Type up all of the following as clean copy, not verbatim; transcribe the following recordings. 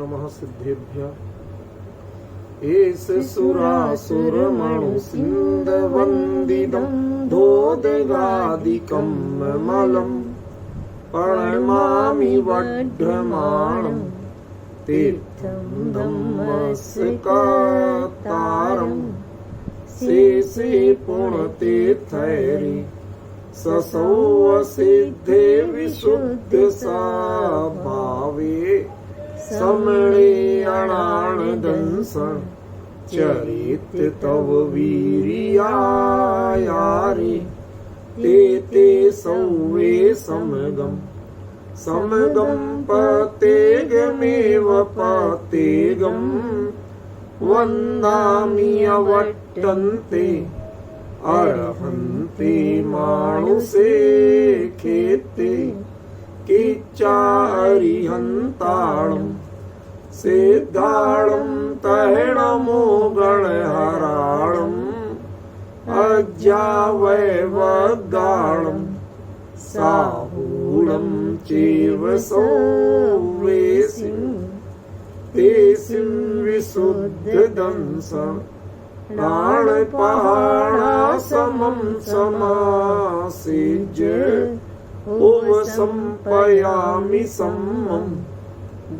नमः सिद्धेभ्यः। एष सुरासुरमणु सिन्धवन्दिदं धोदगादिकं मलं प्रणमामि वढ्ढमाणं तीर्थं धम्मस्कतारं शेषे पुण्यतीर्थैरि ससौ सिद्धे विशुद्ध भावे समणे अणाणदंसं चरित तव वीर्यायारे ते सौवे समगम पतेगमेव पतेगम वन्दामि अवट्टन्ते अर्हन्ति मानुषे खेते किच्चारिहन्ताणं सिद्धाणं तैणमो गणहराणम् अज्ञावैवगाणं साहूणं चैव सौवेसिं तेसिं विशुद्धदंसं प्राणपहाणासमं समासेज्य उपसंपयामि सम्मं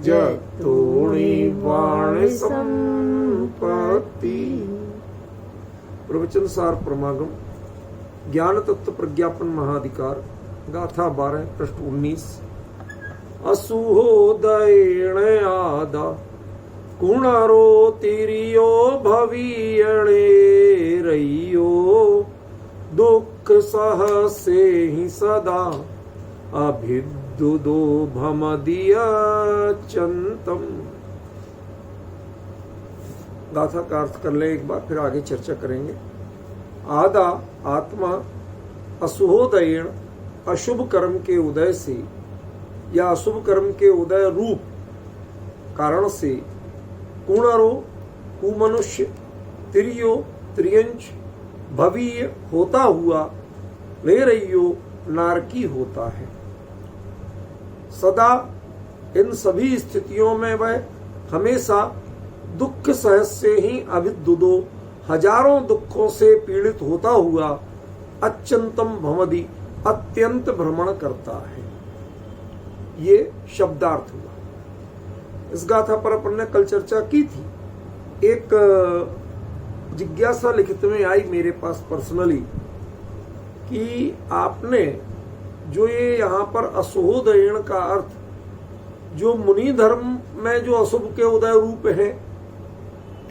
जतोणिवाण संपत्ति। प्रवचन सार परमागम ज्ञान तत्व प्रज्ञापन महाधिकार गाथा 12 पृष्ठ 19। असुहोदयेण आदा कुणरो तिरियो भवीयणे रय्यो दुख सहसे ही सदा अभिद्युदो भमदियचंतम। गाथा का अर्थ कर ले एक बार, फिर आगे चर्चा करेंगे। आदा आत्मा असुहोदयेण अशुभ कर्म के उदय से या अशुभ कर्म के उदय रूप कारण से कुणरो कुमनुष्य तिरियो त्रियंच भवीय होता हुआ वैरयो नारकी होता है। सदा इन सभी स्थितियों में वह हमेशा दुख सहस्य ही अभिद्युदो हजारों दुखों से पीड़ित होता हुआ अत्यंतम भमदि अत्यंत भ्रमण करता है। ये शब्दार्थ हुआ। इस गाथा पर अपन ने कल चर्चा की थी। एक जिज्ञासा लिखित में आई मेरे पास पर्सनली कि आपने जो ये यहाँ पर असुहोदयेण का अर्थ जो मुनि धर्म में जो अशुभ के उदय रूप है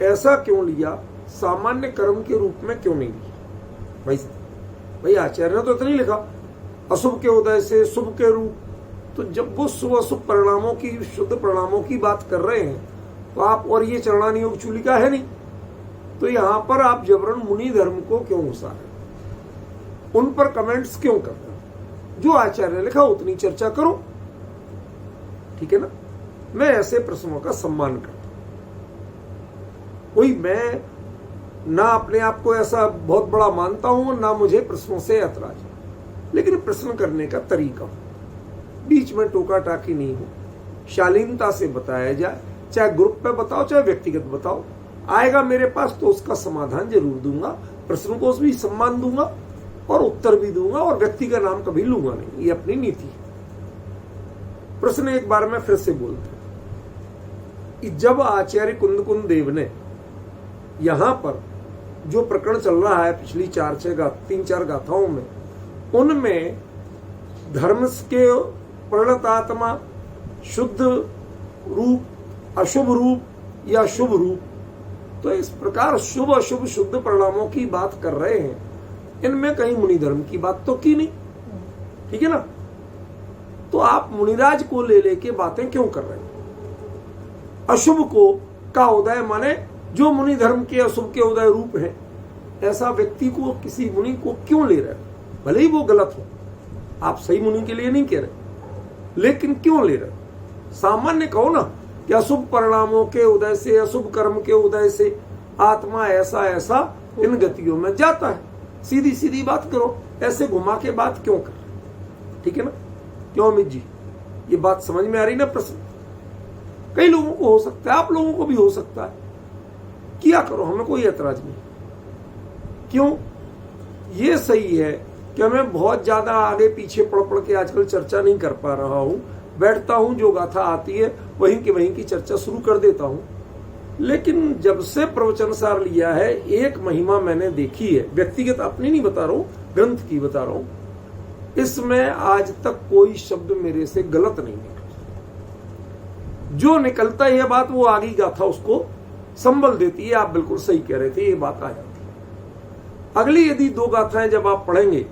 ऐसा क्यों लिया, सामान्य कर्म के रूप में क्यों नहीं लिया? भाई आचार्य ने तो इतना ही लिखा अशुभ के उदय से शुभ के रूप। तो जब वो शुभ अशुभ परिणामों की शुद्ध परिणामों की बात कर रहे हैं तो आप और ये चरणानी योग चूलिका है नहीं, तो यहाँ पर आप जबरन मुनि धर्म को क्यों घुसा रहे, उन पर कमेंट्स क्यों कर रहे? जो आचार्य ने लिखा उतनी चर्चा करो, ठीक है ना। मैं ऐसे प्रश्नों का सम्मान करता हूं। कोई मैं ना अपने आप को ऐसा बहुत बड़ा मानता हूं, ना मुझे प्रश्नों से ऐतराज है, लेकिन प्रश्न करने का तरीका हो, बीच में टोका टाकी नहीं हो, शालीनता से बताया जाए, चाहे ग्रुप पे बताओ चाहे व्यक्तिगत बताओ। आएगा मेरे पास तो उसका समाधान जरूर दूंगा, प्रश्नों को भी सम्मान दूंगा और उत्तर भी दूंगा, और व्यक्ति का नाम कभी लूंगा नहीं, ये अपनी नीति है। प्रश्न एक बार मैं फिर से बोलता हूं कि जब आचार्य कुंद देव ने यहां पर जो प्रकरण चल रहा है पिछली 3-4 गाथाओं में, उनमें धर्म के परिणत आत्मा शुद्ध रूप, अशुभ रूप या शुभ रूप, तो इस प्रकार शुभ अशुभ शुद्ध परिणामों की बात कर रहे हैं। इनमें कहीं मुनि धर्म की बात तो की नहीं, ठीक है ना। तो आप मुनिराज को ले लेके बातें क्यों कर रहे हैं? अशुभ को का उदय माने जो मुनि धर्म के अशुभ के उदय रूप है, ऐसा व्यक्ति को, किसी मुनि को क्यों ले रहे हैं? भले ही वो गलत हो, आप सही मुनि के लिए नहीं कह रहे, लेकिन क्यों ले रहे? सामान्य कहो ना कि अशुभ परिणामों के उदय से, अशुभ कर्म के उदय से आत्मा ऐसा ऐसा इन गतियों में जाता है। सीधी सीधी बात करो, ऐसे घुमा के बात क्यों कर? ठीक है ना। क्यों अमित जी, ये बात समझ में आ रही ना? प्रश्न कई लोगों को हो सकता है, आप लोगों को भी हो सकता है। किया करो, हमें कोई ऐतराज नहीं। क्यों? ये सही है कि मैं बहुत ज्यादा आगे पीछे पढ़ पढ़ के आजकल चर्चा नहीं कर पा रहा हूं। बैठता हूं, जो गाथा आती है वहीं की चर्चा शुरू कर देता हूं। लेकिन जब से प्रवचन सार लिया है, एक महिमा मैंने देखी है, व्यक्तिगत अपनी नहीं बता रहा हूं, ग्रंथ की बता रहा हूं। इसमें आज तक कोई शब्द मेरे से गलत नहीं निकला। जो निकलता है बात, वो आगे गाथा उसको संबल देती है। आप बिल्कुल सही कह रहे थे, ये बात आ जाती है। अगली यदि 2 गाथाएं जब आप पढ़ेंगे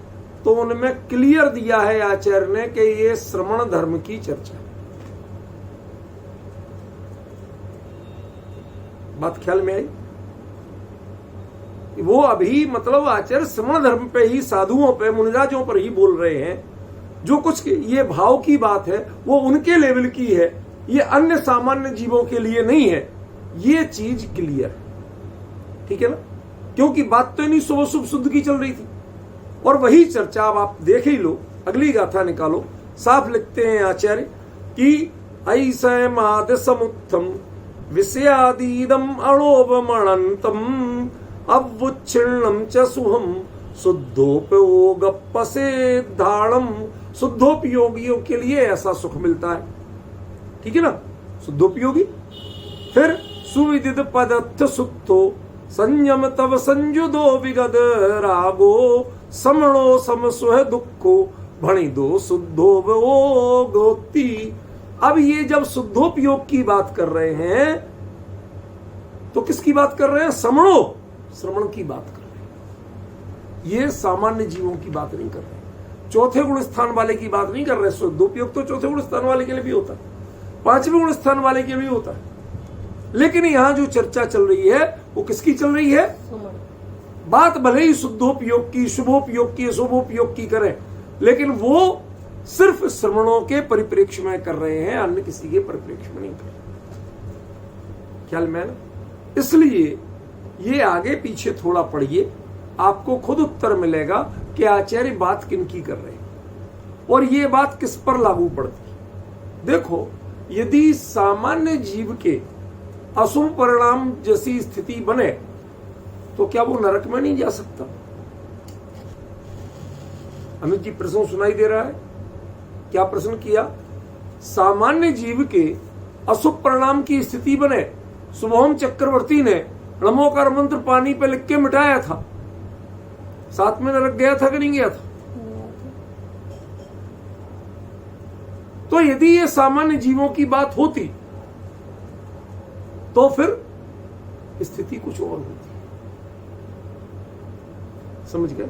तो उनमें क्लियर दिया है आचार्य ने कि ये श्रमण धर्म की चर्चा है। बात ख्याल में आई? वो अभी मतलब आचार्य श्रमण धर्म पे ही, साधुओं पे, मुनिराजों पर ही बोल रहे हैं। जो कुछ ये भाव की बात है वो उनके लेवल की है, ये अन्य सामान्य जीवों के लिए नहीं है। ये चीज क्लियर है, ठीक है ना? क्योंकि बात तो नहीं शुभ शुभ शुद्ध की चल रही थी, और वही चर्चा अब आप देख ही लो। अगली गाथा निकालो, साफ लिखते हैं आचार्य कि ऐसे माद समुत्थम विषयादीदम अणोपमणंतम अवुच्छिन्नम च सुहम शुद्धोपयोगपसे धारणम। शुद्धोपयोगियों के लिए ऐसा सुख मिलता है, ठीक है ना? शुद्धोपयोगी। फिर सुविदित पदत्थ सुत्थो संयम तव संयुदो विगद रागो समणो समस्वह दुखो भणि दो शुद्धो गोती। अब ये जब शुद्धोपयोग की बात कर रहे हैं तो किसकी बात कर रहे हैं? समणो, श्रवण की बात कर रहे हैं। ये सामान्य जीवों की बात नहीं कर रहे, चौथे गुण स्थान वाले की बात नहीं कर रहे। शुद्धोपयोग तो चौथे गुण स्थान वाले के लिए भी होता है, 5वें गुण स्थान वाले के लिए भी होता है। लेकिन यहां जो चर्चा चल रही है वो किसकी चल रही है? बात भले ही शुद्धोपयोग की, शुभोपयोग की, शुभोपयोग की करें, लेकिन वो सिर्फ श्रवणों के परिप्रेक्ष्य में कर रहे हैं, अन्य किसी के परिप्रेक्ष्य में नहीं कर रहे। ख्याल में ना? इसलिए ये आगे पीछे थोड़ा पढ़िए, आपको खुद उत्तर मिलेगा कि आचार्य बात किनकी कर रहे हैं और ये बात किस पर लागू पड़ती है। देखो, यदि सामान्य जीव के अशुभ परिणाम जैसी स्थिति बने तो क्या वो नरक में नहीं जा सकता? अमित जी प्रश्न सुनाई दे रहा है? क्या प्रश्न किया? सामान्य जीव के अशुभ परिणाम की स्थिति बने। शुभम चक्रवर्ती ने नमोकार मंत्र पानी पे लिख के मिटाया था, साथ में नरक गया था कि नहीं गया था? तो यदि ये सामान्य जीवों की बात होती तो फिर स्थिति कुछ और होती। समझ गए?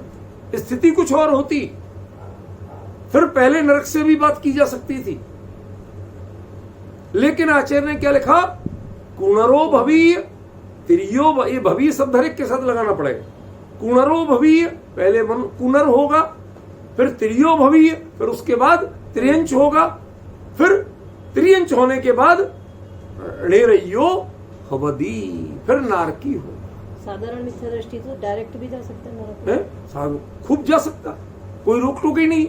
स्थिति कुछ और होती। फिर पहले नरक से भी बात की जा सकती थी, लेकिन आचार्य ने क्या लिखा? कुणरो भवीय तिरियो, ये भवीय शब्द हर एक के साथ लगाना पड़ेगा। कुणरो भवीय, पहले कुनर होगा, फिर तिरियो भवीय, फिर उसके बाद त्रियंच होगा, फिर त्रियंच होने के बाद णेरयो हवदी, फिर नारकी होगा। साधारण इच्छा दृष्टि तो डायरेक्ट भी जा सकता है नरक, खूब जा सकता, कोई रोक टोक ही नहीं।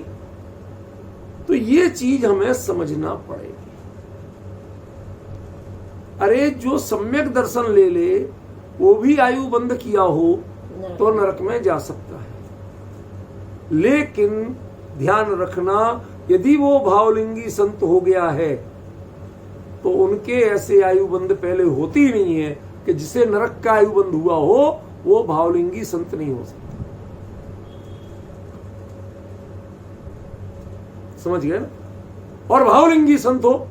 तो ये चीज हमें समझना पड़ेगी। अरे जो सम्यक दर्शन ले ले, वो भी आयु बंद किया हो तो नरक में जा सकता है। लेकिन ध्यान रखना, यदि वो भावलिंगी संत हो गया है तो उनके ऐसे आयु बंद पहले होती ही नहीं है कि जिसे नरक का आयु बंद हुआ हो वो भावलिंगी संत नहीं हो सकता। समझ गए ना? और भावलिंगी संत हो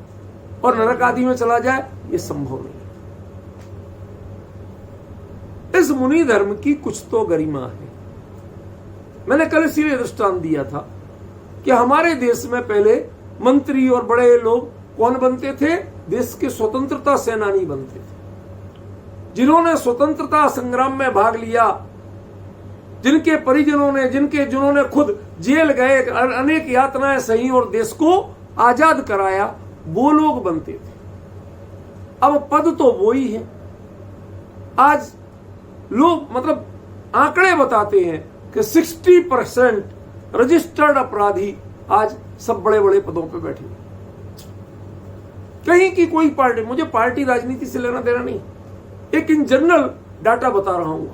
और नरक आदि में चला जाए, ये संभव नहीं। इस मुनि धर्म की कुछ तो गरिमा है। मैंने कल इसीलिए दृष्टांत दिया था कि हमारे देश में पहले मंत्री और बड़े लोग कौन बनते थे? देश के स्वतंत्रता सेनानी बनते थे, जिन्होंने स्वतंत्रता संग्राम में भाग लिया, जिनके परिजनों ने, जिन्होंने खुद जेल गए, अनेक यातनाएं सही और देश को आजाद कराया, वो लोग बनते थे। अब पद तो वो ही है। आज लोग मतलब आंकड़े बताते हैं कि 60% रजिस्टर्ड अपराधी आज सब बड़े बड़े पदों पे बैठे। कहीं की कोई पार्टी, मुझे पार्टी राजनीति से लेना देना नहीं, एक इन जनरल डाटा बता रहा हूं।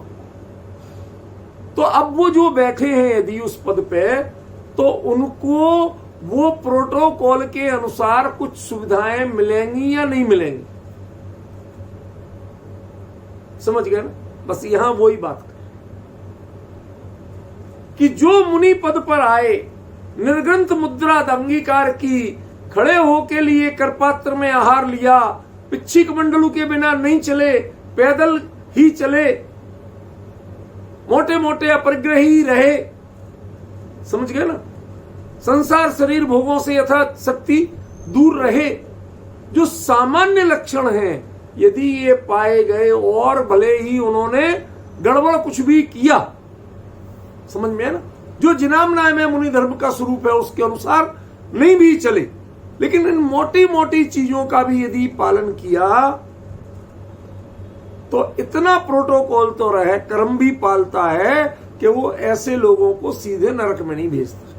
तो अब वो जो बैठे हैं यदि उस पद पे, तो उनको वो प्रोटोकॉल के अनुसार कुछ सुविधाएं मिलेंगी या नहीं मिलेंगी? समझ गए ना? बस यहां वही बात करें कि जो मुनि पद पर आए, निर्ग्रंथ मुद्रा अंगीकार की, खड़े होके लिए करपात्र में आहार लिया, पिच्छिक मंडलू के बिना नहीं चले, पैदल ही चले, मोटे मोटे अपरिग्रही रहे, समझ गए ना, संसार शरीर भोगों से यथाशक्ति दूर रहे, जो सामान्य लक्षण हैं, यदि ये पाए गए और भले ही उन्होंने गड़बड़ कुछ भी किया, समझ में है ना, जो जिनामनाय में मुनि धर्म का स्वरूप है उसके अनुसार नहीं भी चले, लेकिन इन मोटी मोटी चीजों का भी यदि पालन किया तो इतना प्रोटोकॉल तो रहे, कर्म भी पालता है कि वो ऐसे लोगों को सीधे नरक में नहीं भेजता।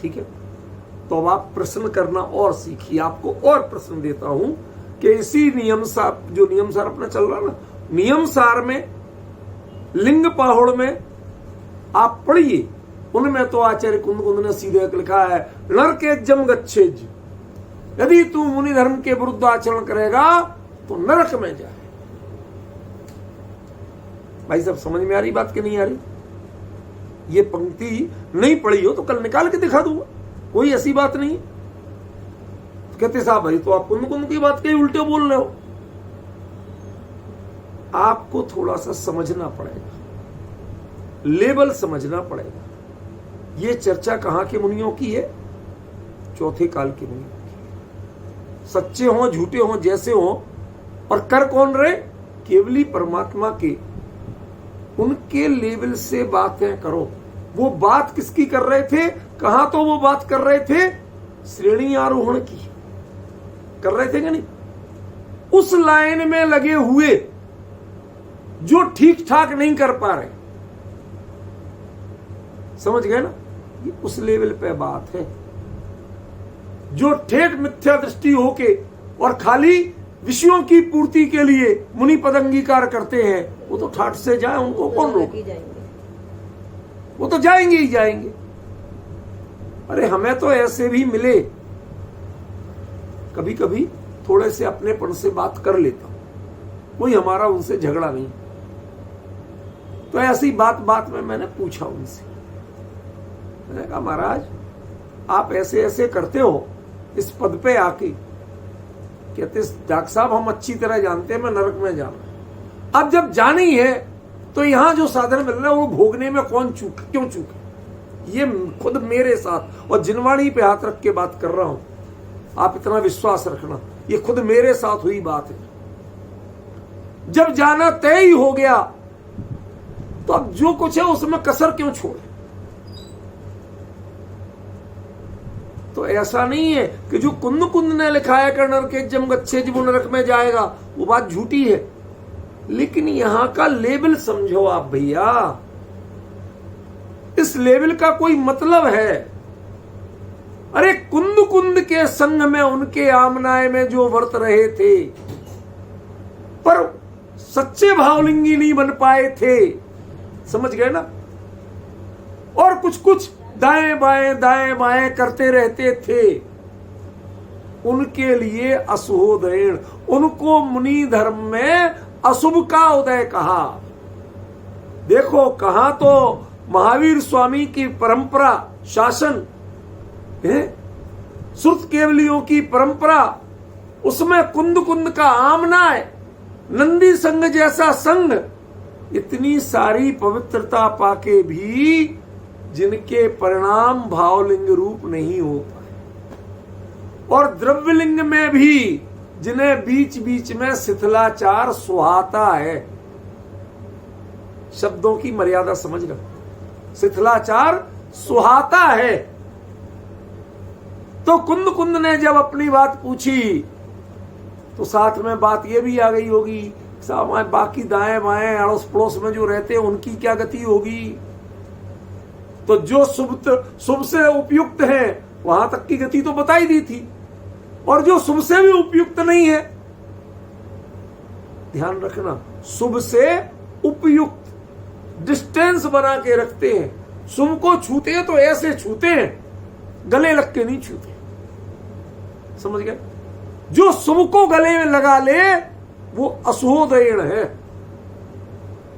ठीक है, तो अब आप प्रश्न करना और सीखिए। आपको और प्रश्न देता हूं कि इसी नियम सार, जो नियम सार अपना चल रहा ना, नियम सार में लिंग पाहुड़ में आप पढ़िए, उनमें तो आचार्य कुंद कुंद ने सीधे लिखा है, नरकेज्जम गच्छेज, यदि तू मुनि धर्म के विरुद्ध आचरण करेगा तो नरक में जाए। भाई सब समझ में आ रही बात कि नहीं आ रही? ये पंक्ति नहीं पढ़ी हो तो कल निकाल के दिखा दूंगा, कोई ऐसी बात नहीं। तो कहते साहब भाई तो आप कुंद कुंद की बात के उल्टे बोल रहे हो। आपको थोड़ा सा समझना पड़ेगा, लेवल समझना पड़ेगा। ये चर्चा कहां के मुनियों की है? चौथे काल के मुनियों की। सच्चे हों झूठे हों जैसे हों, और कर कौन रहे? केवली परमात्मा के, उनके लेवल से बातें करो। वो बात किसकी कर रहे थे? कहां तो वो बात कर रहे थे श्रेणी आरोहण की कर रहे थे कि नहीं? उस लाइन में लगे हुए जो ठीक ठाक नहीं कर पा रहे, समझ गए ना? ये उस लेवल पे बात है। जो ठेठ मिथ्या दृष्टि होके और खाली विषयों की पूर्ति के लिए मुनि पद अंगीकार करते हैं, वो तो ठाठ से जाए, उनको कौन रोक? वो तो जाएंगे ही जाएंगे। अरे हमें तो ऐसे भी मिले, कभी कभी थोड़े से अपनेपन से बात कर लेता हूं, कोई हमारा उनसे झगड़ा नहीं। तो ऐसी बात में मैंने पूछा उनसे, मैंने कहा महाराज आप ऐसे ऐसे करते हो इस पद पे आके। कहते डॉक्टर साहब हम अच्छी तरह जानते हैं मैं नरक में जाना। अब जब जानी है तो यहां जो साधन मिल रहा है वो भोगने में कौन क्यों चूके? ये खुद मेरे साथ, और जिनवाणी पे हाथ रख के बात कर रहा हूं, आप इतना विश्वास रखना, ये खुद मेरे साथ हुई बात है। जब जाना तय ही हो गया तो अब जो कुछ है उसमें कसर क्यों छोड़े? तो ऐसा नहीं है कि जो कुंद कुंद ने लिखा है कि नरकेज्जम गच्छेज वो नरक में जाएगा, वो बात झूठी है। लेकिन यहां का लेवल समझो आप भैया, इस लेवल का कोई मतलब है। अरे कुंद कुंद के संग में उनके आमनाय में जो वर्त रहे थे पर सच्चे भावलिंगी नहीं बन पाए थे, समझ गए ना? और कुछ दाएं बाएं करते रहते थे, उनके लिए असुहोदयण, उनको मुनि धर्म में अशुभ का उदय कहा। देखो कहां तो महावीर स्वामी की परंपरा शासन है, श्रुत केवलियों की परंपरा, उसमें कुंद कुंद का आमनाय, नंदी संघ जैसा संघ, इतनी सारी पवित्रता पाके भी जिनके परिणाम भावलिंग रूप नहीं हो पाए, और द्रव्यलिंग में भी जिन्हें बीच बीच में शिथिलाचार सुहाता है। शब्दों की मर्यादा समझ लो, शिथिलाचार सुहाता है। तो कुंद कुंद ने जब अपनी बात पूछी तो साथ में बात यह भी आ गई होगी, बाकी दाएं बाएं अड़ोस पड़ोस में जो रहते हैं उनकी क्या गति होगी? तो जो शुभ से उपयुक्त हैं वहां तक की गति तो बताई दी थी। और जो शुभ से भी उपयुक्त नहीं है, ध्यान रखना, शुभ से उपयुक्त डिस्टेंस बना के रखते हैं। शुभ को छूते हैं तो ऐसे छूते हैं, गले लग के नहीं छूते। समझ गए? जो शुभ को गले में लगा ले वो अशुभोदयण है।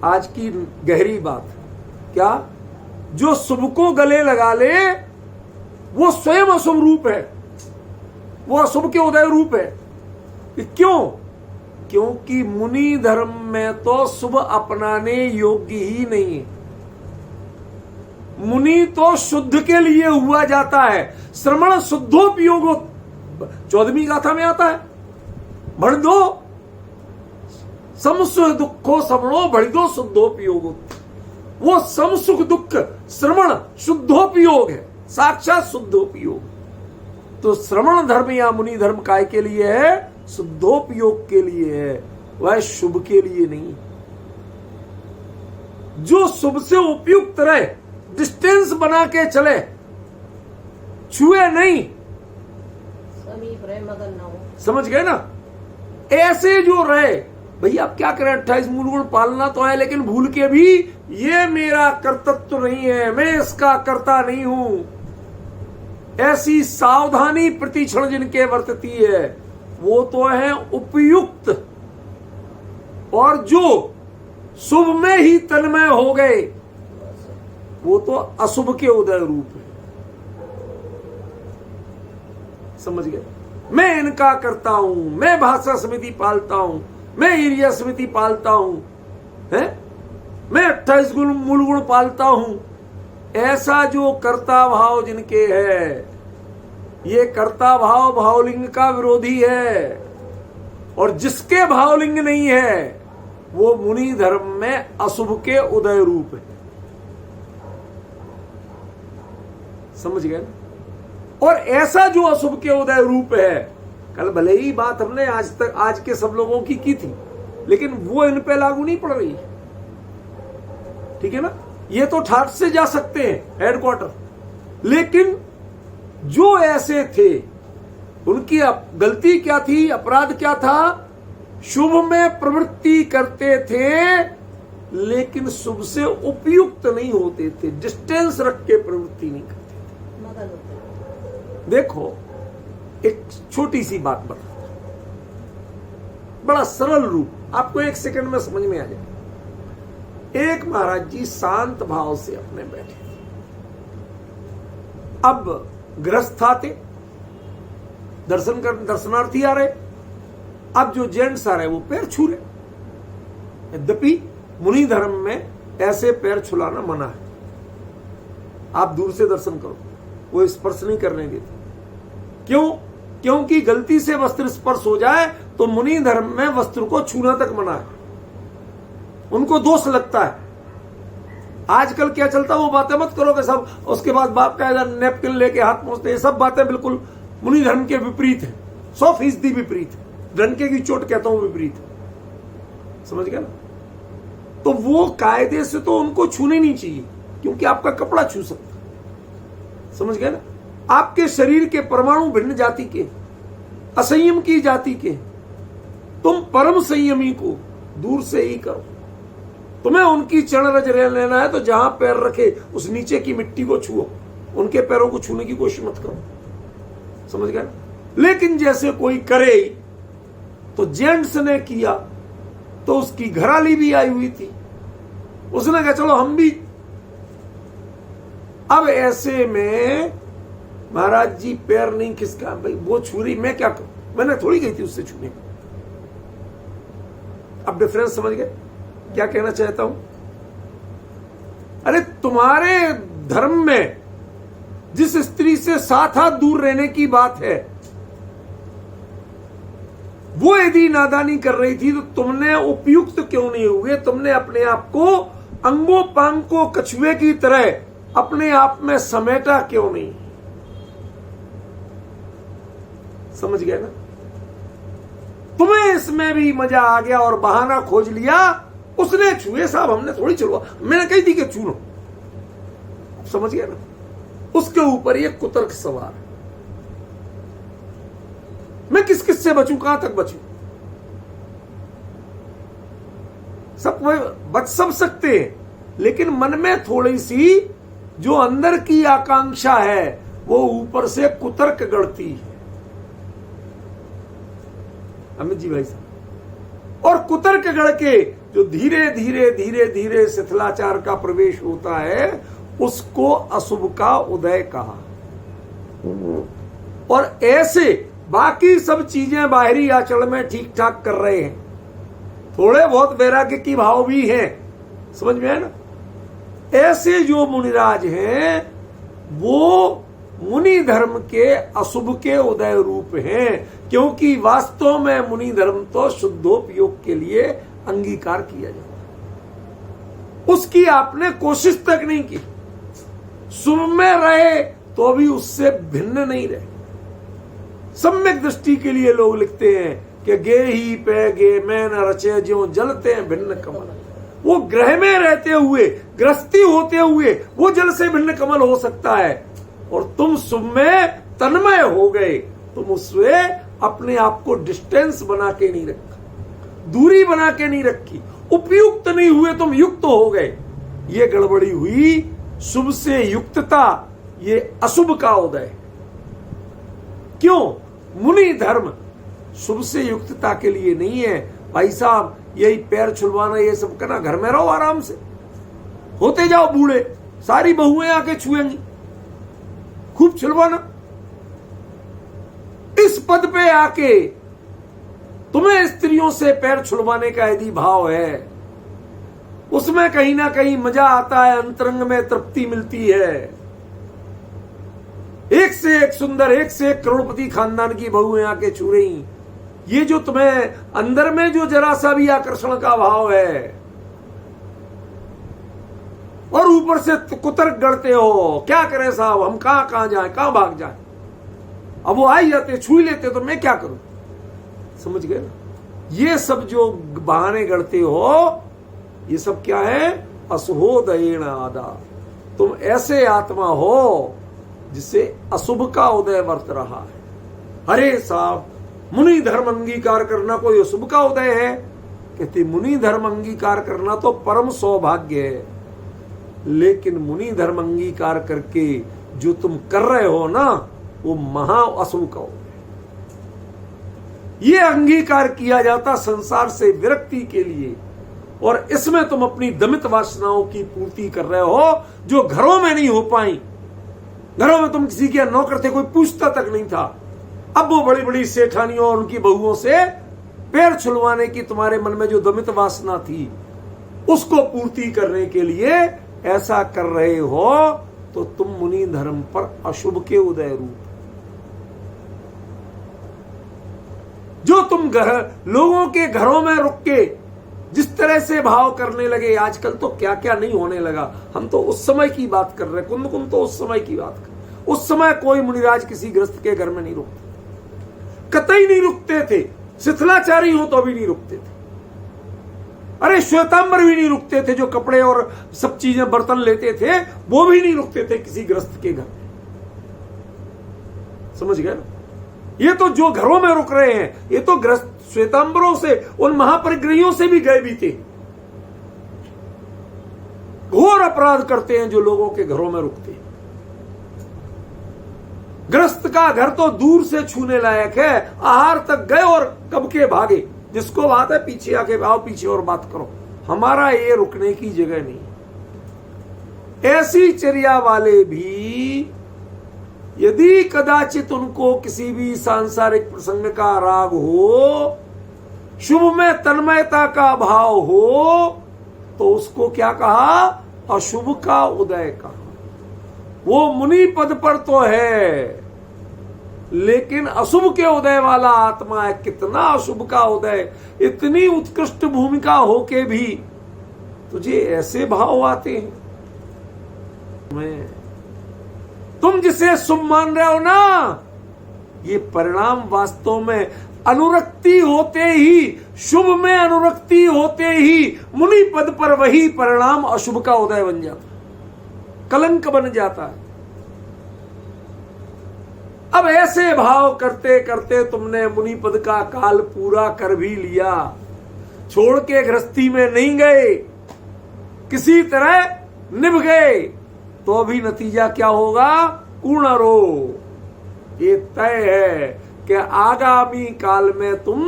आज की गहरी बात क्या, जो शुभ को गले लगा ले वो स्वयं अशुभ रूप है, वो अशुभ के उदय रूप है। क्यों? क्योंकि मुनि धर्म में तो शुभ अपनाने योग्य ही नहीं है। मुनि तो शुद्ध के लिए हुआ जाता है। श्रमण शुद्धोपयोगो 14वीं गाथा में आता है, भड़ दो समसुख दुखो श्रवणो भड़िदो शुद्धोपयोगो। वो समसुख दुख श्रवण शुद्धोपयोग है, साक्षात शुद्धोपयोग। तो श्रवण धर्म या मुनि धर्म काय के लिए है? शुद्धोपयोग के लिए है, वह शुभ के लिए नहीं। जो शुभ से उपयुक्त रहे, डिस्टेंस बना के चले, छुए नहीं, समीप रहे मगर ना हो। समझ गए ना? ऐसे जो रहे, भैया आप क्या करें, 28 मूल गुण पालना तो है, लेकिन भूल के भी ये मेरा कर्तव्य नहीं है, मैं इसका कर्ता नहीं हूं, ऐसी सावधानी प्रतिक्षण जिनके वर्तती है वो तो है उपयुक्त। और जो शुभ में ही तन्मय हो गए वो तो अशुभ के उदय रूप है। समझ गए? मैं इनका करता हूं, मैं भाषा समिति पालता हूं, मैं एरिया समिति पालता हूं, है? मैं 28 गुण मूल गुण पालता हूं। ऐसा जो कर्ता भाव जिनके है, ये कर्ता भाव भावलिंग का विरोधी है। और जिसके भावलिंग नहीं है वो मुनि धर्म में अशुभ के उदय रूप है। समझ गए? और ऐसा जो अशुभ के उदय रूप है, कल भले ही बात हमने आज के सब लोगों की थी, लेकिन वो इन पे लागू नहीं पड़ रही। ठीक है ना? ये तो ठाट से जा सकते हैं हेडक्वार्टर, लेकिन जो ऐसे थे उनकी गलती क्या थी, अपराध क्या था? शुभ में प्रवृत्ति करते थे लेकिन शुभ से उपयुक्त नहीं होते थे, डिस्टेंस रख के प्रवृत्ति नहीं करते थे, मगन होते। देखो एक छोटी सी बात बता, बड़ा सरल रूप, आपको 1 सेकंड में समझ में आ जाए। एक महाराज जी शांत भाव से अपने बैठे थे। अब गृहस्थ आते, दर्शनार्थी आ रहे। अब जो जेंट्स आ रहे वो पैर छू रहे। यद्यपि मुनि धर्म में ऐसे पैर छुलाना मना है, आप दूर से दर्शन करो, वो स्पर्श नहीं करने देते। क्यों? क्योंकि गलती से वस्त्र स्पर्श हो जाए तो मुनि धर्म में वस्त्र को छूना तक मना है, उनको दोष लगता है। आजकल क्या चलता है वो बातें मत करोगे सब, उसके बाद बाप का नैपकिन लेके हाथ पहुंचते, ये सब बातें बिल्कुल मुनि धर्म के विपरीत है, 100% विपरीत है। डंके की चोट कहता हूं विपरीत है। समझ गया ना? तो वो कायदे से तो उनको छूने नहीं चाहिए, क्योंकि आपका कपड़ा छू सकता। समझ गए ना? आपके शरीर के परमाणु भिन्न जाति के, असंयम की जाति के, तुम परम संयमी को दूर से ही करो। तुम्हें उनकी चरण रज लेना है तो जहां पैर रखे उस नीचे की मिट्टी को छुओ, उनके पैरों को छूने की कोशिश मत करो। समझ गए? लेकिन जैसे कोई करे, तो जेंट्स ने किया तो उसकी घराली भी आई हुई थी, उसने कहा चलो हम भी। अब ऐसे में महाराज जी पैर नहीं खिसका, भाई वो छुरी, मैं क्या करूं, मैंने थोड़ी गई थी उससे छूने। अब डिफरेंस समझ गए क्या कहना चाहता हूं? अरे तुम्हारे धर्म में जिस स्त्री से 7 हाथ दूर रहने की बात है, वो यदि नादानी कर रही थी तो तुमने उपयुक्त क्यों नहीं हुए? तुमने अपने आप को अंगों पांग को कछुए की तरह अपने आप में समेटा क्यों नहीं? समझ गए ना? तुम्हें इसमें भी मजा आ गया और बहाना खोज लिया, उसने छुए साहब, हमने थोड़ी छुड़वा, मैंने कही थी कि छू लो। समझ गया ना? उसके ऊपर ये कुतर्क सवार है। मैं किस किस से बचूं, कहां तक बचूं? सब बच सब सकते हैं, लेकिन मन में थोड़ी सी जो अंदर की आकांक्षा है वो ऊपर से कुतर्क गढ़ती है। अमित जी भाई साहब, और कुतर्क गढ़ के जो धीरे धीरे धीरे धीरे शिथिलाचार का प्रवेश होता है उसको अशुभ का उदय कहा। और ऐसे बाकी सब चीजें बाहरी आचरण में ठीक ठाक कर रहे हैं, थोड़े बहुत वैराग्य की भाव भी है, समझ में है ना। ऐसे जो मुनिराज हैं वो मुनि धर्म के अशुभ के उदय रूप हैं, क्योंकि वास्तव में मुनि धर्म तो शुद्धोपयोग के लिए अंगीकार किया जाता है, उसकी आपने कोशिश तक नहीं की। शुभ में रहे तो भी उससे भिन्न नहीं रहे। सम्यक दृष्टि के लिए लोग लिखते हैं कि गे ही पे गे मैं न रचे ज्यों जलते हैं भिन्न कमल। वो ग्रह में रहते हुए, गृहस्थी होते हुए वो जल से भिन्न कमल हो सकता है, और तुम शुभ में तन्मय हो गए, तुम उससे अपने आप को डिस्टेंस बना के नहीं रखा, दूरी बना के नहीं रखी, उपयुक्त नहीं हुए, तुम युक्त हो गए। ये गड़बड़ी हुई। शुभ से युक्तता ये अशुभ का उदय। क्यों? मुनि धर्म शुभ से युक्तता के लिए नहीं है भाई साहब। यही पैर छुलवाना ये सब करना, घर में रहो आराम से, होते जाओ बूढ़े, सारी बहुएं आके छुएंगी, खूब छुलवाना। इस पद पे आके तुम्हें स्त्रियों से पैर छुलवाने का यदि भाव है, उसमें कहीं ना कहीं मजा आता है, अंतरंग में तृप्ति मिलती है। एक से एक सुंदर, एक से एक करोड़पति खानदान की बहुएं आके छू रही, ये जो तुम्हें अंदर में जो जरा सा भी आकर्षण का भाव है, और ऊपर से कुतर्क गढ़ते हो, क्या करें साहब, हम कहां कहां जाएं, कहां भाग जाएं। अब वो आ ही जाते, छू ही लेते, तो मैं क्या करूं। समझ गए ना? ये सब जो बहाने गढ़ते हो, ये सब क्या है? अशुभोदयेन आदा। तुम ऐसे आत्मा हो जिसे अशुभ का उदय वर्त रहा है। अरे साहब, मुनि धर्म अंगीकार करना कोई अशुभ का उदय है? कहते मुनि धर्म अंगीकार करना तो परम सौभाग्य है, लेकिन मुनि धर्म अंगीकार करके जो तुम कर रहे हो ना, वो महा अशुभ का उदय। ये अंगीकार किया जाता संसार से विरक्ति के लिए, और इसमें तुम अपनी दमित वासनाओं की पूर्ति कर रहे हो जो घरों में नहीं हो पाई। घरों में तुम किसी के नौकर थे, कोई पूछता तक नहीं था। अब वो बड़ी बड़ी सेठानियों और उनकी बहुओं से पैर छुलवाने की तुम्हारे मन में जो दमित वासना थी, उसको पूर्ति करने के लिए ऐसा कर रहे हो, तो तुम मुनि धर्म पर अशुभ के उदय रूप। जो तुम लोगों के घरों में रुक के जिस तरह से भाव करने लगे, आजकल तो क्या क्या नहीं होने लगा। हम तो उस समय की बात कर रहे, कुंद कुंद तो उस समय की बात कर। उस समय कोई मुनिराज किसी गृहस्थ के घर में नहीं रुकते, कतई नहीं रुकते थे। शिथिलाचारी हो तो भी नहीं रुकते थे। अरे श्वेतांबर भी नहीं रुकते थे, जो कपड़े और सब चीजें बर्तन लेते थे, वो भी नहीं रुकते थे किसी गृहस्थ के घर में। समझ गए ना? ये तो जो घरों में रुक रहे हैं, ये तो गृहस्थ श्वेतांबरों से, उन महापरिग्रहियों से भी गए भी थे। घोर अपराध करते हैं जो लोगों के घरों में रुकते हैं। गृहस्थ का घर तो दूर से छूने लायक है, आहार तक गए और कब के भागे। जिसको बात है पीछे आके आओ, पीछे और बात करो। हमारा ये रुकने की जगह नहीं। ऐसी चर्या वाले भी यदि कदाचित उनको किसी भी सांसारिक प्रसंग का राग हो, शुभ में तन्मयता का भाव हो, तो उसको क्या कहा? अशुभ का उदय कहा। वो मुनि पद पर तो है, लेकिन अशुभ के उदय वाला आत्मा है। कितना अशुभ का उदय! इतनी उत्कृष्ट भूमिका होके भी तुझे ऐसे भाव आते हैं। तुम जिसे शुभ मान रहे हो ना, ये परिणाम वास्तव में अनुरक्ति होते ही, शुभ में अनुरक्ति होते ही मुनि पद पर वही परिणाम अशुभ का उदय बन जाता, कलंक बन जाता है। अब ऐसे भाव करते करते तुमने मुनि पद का काल पूरा कर भी लिया, छोड़ के गृहस्थी में नहीं गए, किसी तरह निभ गए, तो अभी नतीजा क्या होगा? कूणरो। ये तय है कि आगामी काल में तुम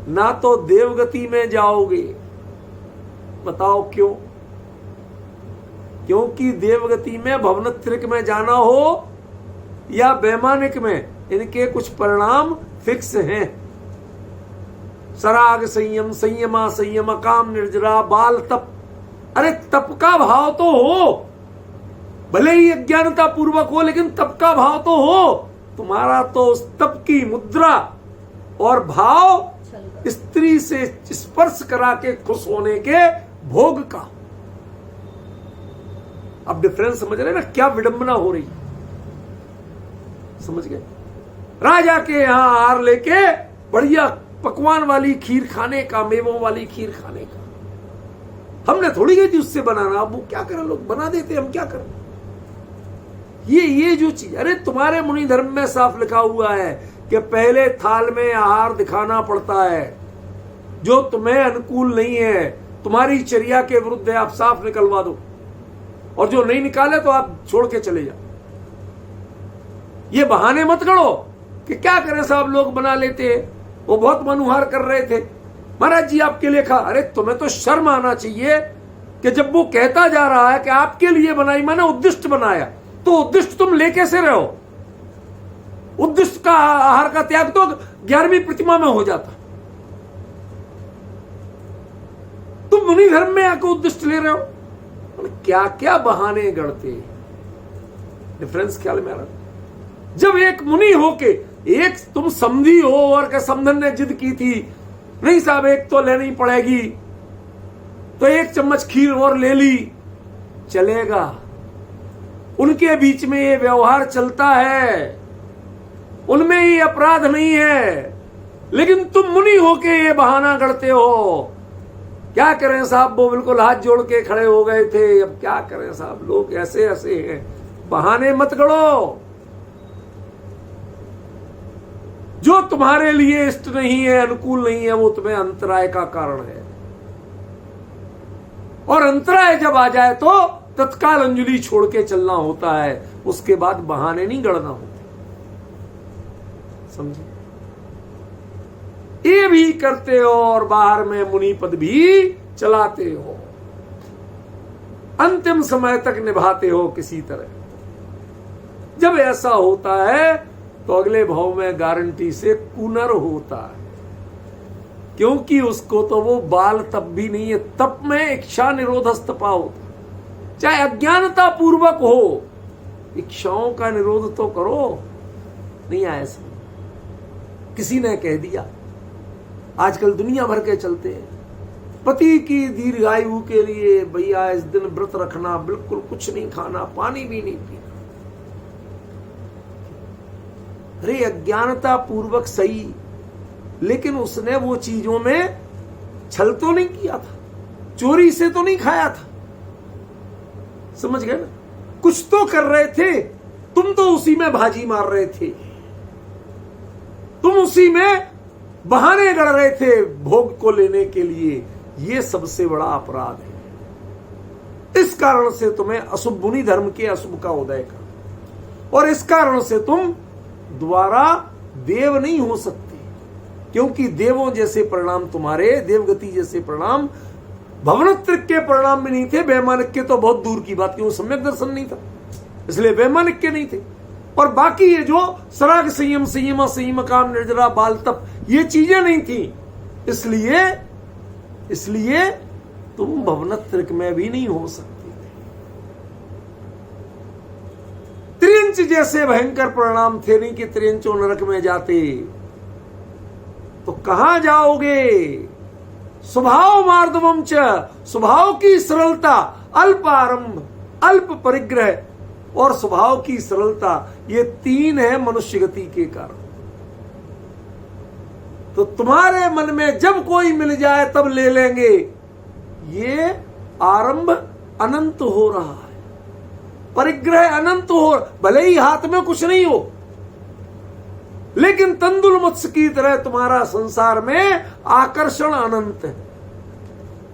ना तो देवगति में जाओगे। बताओ क्यों? क्योंकि देवगति में भवनत्रिक में जाना हो या वैमानिक में, इनके कुछ परिणाम फिक्स हैं। सराग संयम, संयमा संयम, काम निर्जरा, बाल तप। अरे तप का भाव तो हो, भले ही अज्ञानता पूर्वक हो, लेकिन तप का भाव तो हो। तुम्हारा तो उस तप की मुद्रा और भाव स्त्री से स्पर्श करा के खुश होने के भोग का। अब डिफरेंस समझ रहे ना, क्या विडंबना हो रही? समझ गए? राजा के यहां आहार लेके बढ़िया पकवान वाली खीर खाने का, मेवों वाली खीर खाने का। हमने थोड़ी गई थी उससे बनाना, अब वो क्या करें, लोग बना देते, हम क्या करें? ये जो चीज, अरे तुम्हारे मुनि धर्म में साफ लिखा हुआ है कि पहले थाल में आहार दिखाना पड़ता है। जो तुम्हें अनुकूल नहीं है, तुम्हारी चर्या के विरुद्ध है, आप साफ निकलवा दो, और जो नहीं निकाले तो आप छोड़ के चले जाओ। ये बहाने मत करो कि क्या करें साहब, लोग बना लेते हैं, वो बहुत मनुहार कर रहे थे, महाराज जी आपके लिए खा। अरे तुम्हें तो शर्म आना चाहिए कि जब वो कहता जा रहा है कि आपके लिए बनाई, मैंने उद्दिष्ट बनाया, तो उद्दिष्ट तुम ले कैसे रहे हो? उद्दिष्ट का आहार का त्याग तो 11वीं प्रतिमा में हो जाता। तुम मुनि धर्म में आकर उद्दिष्ट ले रहे हो, क्या क्या बहाने गढ़ते। डिफरेंस ख्याल में आ रहा? जब एक मुनि होके, एक तुम समझी हो और के समधन ने जिद की थी, नहीं साहब एक तो लेनी पड़ेगी, तो 1 चम्मच खीर और ले ली, चलेगा। उनके बीच में ये व्यवहार चलता है, उनमें ये अपराध नहीं है, लेकिन तुम मुनि होके ये बहाना गढ़ते हो। क्या करें साहब, वो बिल्कुल हाथ जोड़ के खड़े हो गए थे, अब क्या करें साहब, लोग ऐसे ऐसे हैं। बहाने मत गढ़ो। जो तुम्हारे लिए इष्ट नहीं है, अनुकूल नहीं है, वो तुम्हें अंतराय का कारण है। और अंतराय जब आ जाए तो तत्काल अंजलि छोड़ के चलना होता है, उसके बाद बहाने नहीं गढ़ना होते। समझे? ये भी करते हो और बाहर में मुनि पद भी चलाते हो, अंतिम समय तक निभाते हो किसी तरह। जब ऐसा होता है तो अगले भाव में गारंटी से कुनर होता है, क्योंकि उसको तो वो बाल तप भी नहीं है। तप में इच्छा निरोधस्तपा होता, चाहे अज्ञानता पूर्वक हो, इच्छाओं का निरोध तो करो। नहीं आया समझ? किसी ने कह दिया, आजकल दुनिया भर के चलते हैं, पति की दीर्घायु के लिए भैया इस दिन व्रत रखना, बिल्कुल कुछ नहीं खाना, पानी भी नहीं पीना। अरे अज्ञानता पूर्वक सही, लेकिन उसने वो चीजों में छल तो नहीं किया था, चोरी से तो नहीं खाया था। समझ गए ना? कुछ तो कर रहे थे, तुम तो उसी में भाजी मार रहे थे, तुम उसी में बहाने गढ़ रहे थे भोग को लेने के लिए। ये सबसे बड़ा अपराध है। इस कारण से तुम्हें अशुभ मुनि धर्म के अशुभ का उदय कर, और इस कारण से तुम द्वारा देव नहीं हो सकते, क्योंकि देवों जैसे परिणाम तुम्हारे, देवगति जैसे परिणाम भवनत्रिक के परिणाम में नहीं थे। वैमानिक के तो बहुत दूर की बात, क्यों सम्यक दर्शन नहीं था, इसलिए वैमानिक के नहीं थे। और बाकी ये जो सराग संयम, संयमा संयम, काम निर्जरा, बाल तप, ये चीजें नहीं थी, इसलिए तुम भवनत्रिक में भी नहीं हो सकते। त्रियंच जैसे भयंकर परिणाम थे नहीं कि त्रियंचो नरक में जाते, तो कहां जाओगे? स्वभाव मार्दवम च, स्वभाव की सरलता, अल्प आरंभ, अल्प परिग्रह और स्वभाव की सरलता, ये 3 है मनुष्य गति के कारण। तो तुम्हारे मन में जब कोई मिल जाए तब ले लेंगे, ये आरंभ अनंत हो रहा है, परिग्रह अनंत हो, भले ही हाथ में कुछ नहीं हो, लेकिन तंदुल मत्स्य की तरह तुम्हारा संसार में आकर्षण अनंत है।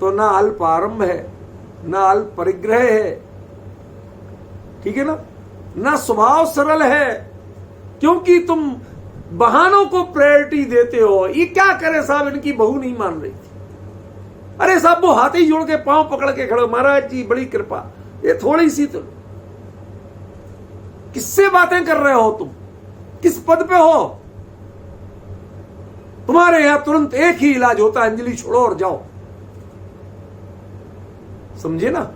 तो ना अल्प आरंभ है, ना अल्प परिग्रह है, ठीक है ना स्वभाव सरल है, क्योंकि तुम बहानों को प्रायोरिटी देते हो। ये क्या करे साहब, इनकी बहू नहीं मान रही थी, अरे साहब वो हाथ ही जोड़ के पांव पकड़ के खड़े, महाराज जी बड़ी कृपा, ये थोड़ी सी तो किससे बातें कर रहे हो तुम, किस पद पे हो? तुम्हारे यहां तुरंत एक ही इलाज होता है, अंजलि छोड़ो और जाओ। समझे ना,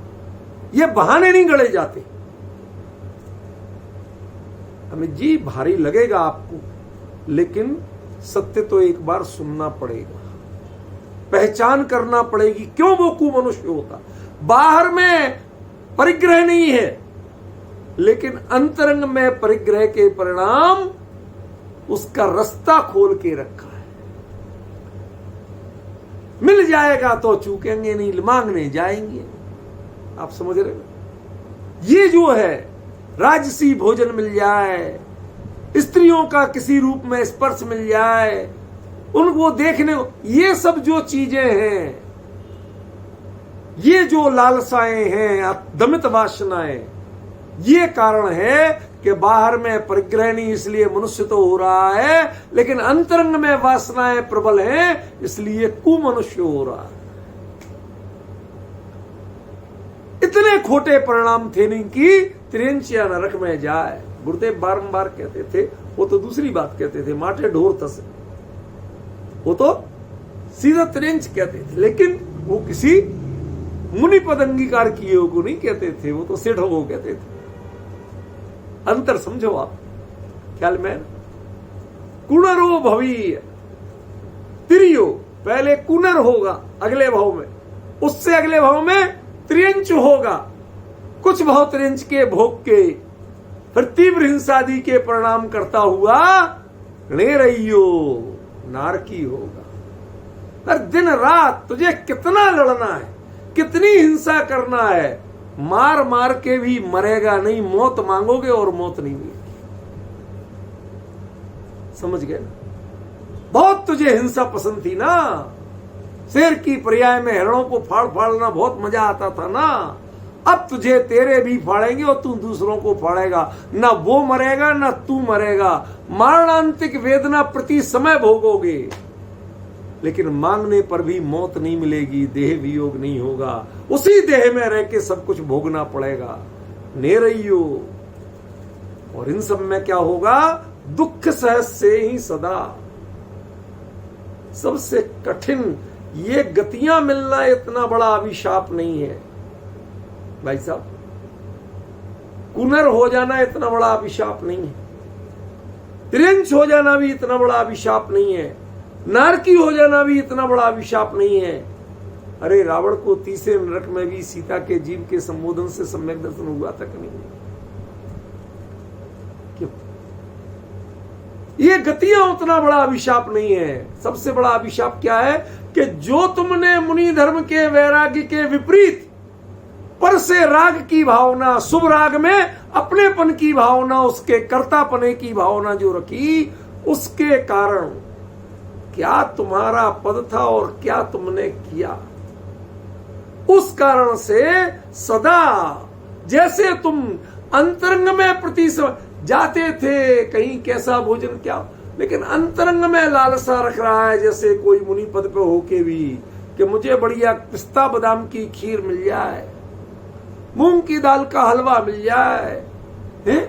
ये बहाने नहीं गढ़े जाते। हमें जी भारी लगेगा आपको, लेकिन सत्य तो एक बार सुनना पड़ेगा, पहचान करना पड़ेगी क्यों वो कुमनुष्य होता। बाहर में परिग्रह नहीं है, लेकिन अंतरंग में परिग्रह के परिणाम उसका रास्ता खोल के रखा है। मिल जाएगा तो चूकेंगे नहीं, मांगने जाएंगे। आप समझ रहे हो? ये जो है राजसी भोजन मिल जाए, स्त्रियों का किसी रूप में स्पर्श मिल जाए, उनको देखने, ये सब जो चीजें हैं, ये जो लालसाएं हैं, दमित वासनाएं, ये कारण है कि बाहर में परिग्रह नहीं, इसलिए मनुष्य तो हो रहा है, लेकिन अंतरंग में वासनाएं प्रबल हैं, इसलिए कुमनुष्य हो रहा है। इतने खोटे परिणाम थे नहीं कि त्रिंच या नरक में जाए। गुरुदेव बारंबार कहते थे, वो तो दूसरी बात कहते थे, माटे ढोर तसे, वो तो सीधा त्रिंच कहते थे, लेकिन वो किसी मुनि पद अंगीकार किए को नहीं कहते थे, वो तो सेठ को कहते थे। अंतर समझो आप, ख्याल में। कुणरो भवीय तिरियो, पहले कुनर होगा अगले भाव में, उससे अगले भाव में त्रियंच होगा, कुछ भाव त्रियंच के भोग के, फिर तीव्र हिंसादि के परिणाम करता हुआ णेरइयो नारकी होगा। हर दिन रात तुझे कितना लड़ना है, कितनी हिंसा करना है, मार मार के भी मरेगा नहीं, मौत मांगोगे और मौत नहीं मिलेगी। समझ गए ना? बहुत तुझे हिंसा पसंद थी ना, शेर की पर्याय में हिरणों को फाड़ फाड़ना बहुत मजा आता था ना। अब तुझे तेरे भी फाड़ेंगे और तू दूसरों को फाड़ेगा, ना वो मरेगा ना तू मरेगा, मरणांतिक वेदना प्रति समय भोगोगे, लेकिन मांगने पर भी मौत नहीं मिलेगी, देह वियोग नहीं होगा, उसी देह में रह के सब कुछ भोगना पड़ेगा। नेरइयो, और इन सब में क्या होगा? दुख सहज से ही सदा। सबसे कठिन ये गतियां मिलना इतना बड़ा अभिशाप नहीं है भाई साहब, कुनर हो जाना इतना बड़ा अभिशाप नहीं है, त्रियंच हो जाना भी इतना बड़ा अभिशाप नहीं है, नारकी हो जाना भी इतना बड़ा अभिशाप नहीं है। अरे रावण को तीसरे नरक में भी सीता के जीव के संबोधन से सम्यक दर्शन हुआ तक नहीं। क्यों? ये गतियां उतना बड़ा अभिशाप नहीं है। सबसे बड़ा अभिशाप क्या है कि जो तुमने मुनि धर्म के वैराग्य के विपरीत पर से राग की भावना, शुभ राग में अपनेपन की भावना, उसके कर्तापने की भावना जो रखी, उसके कारण क्या तुम्हारा पद था और क्या तुमने किया, उस कारण से सदा जैसे तुम अंतरंग में प्रति जाते थे, कहीं कैसा भोजन क्या, लेकिन अंतरंग में लालसा रख रहा है, जैसे कोई मुनि पद पे होके भी कि मुझे बढ़िया पिस्ता बादाम की खीर मिल जाए, मूंग की दाल का हलवा मिल जाए, हैं?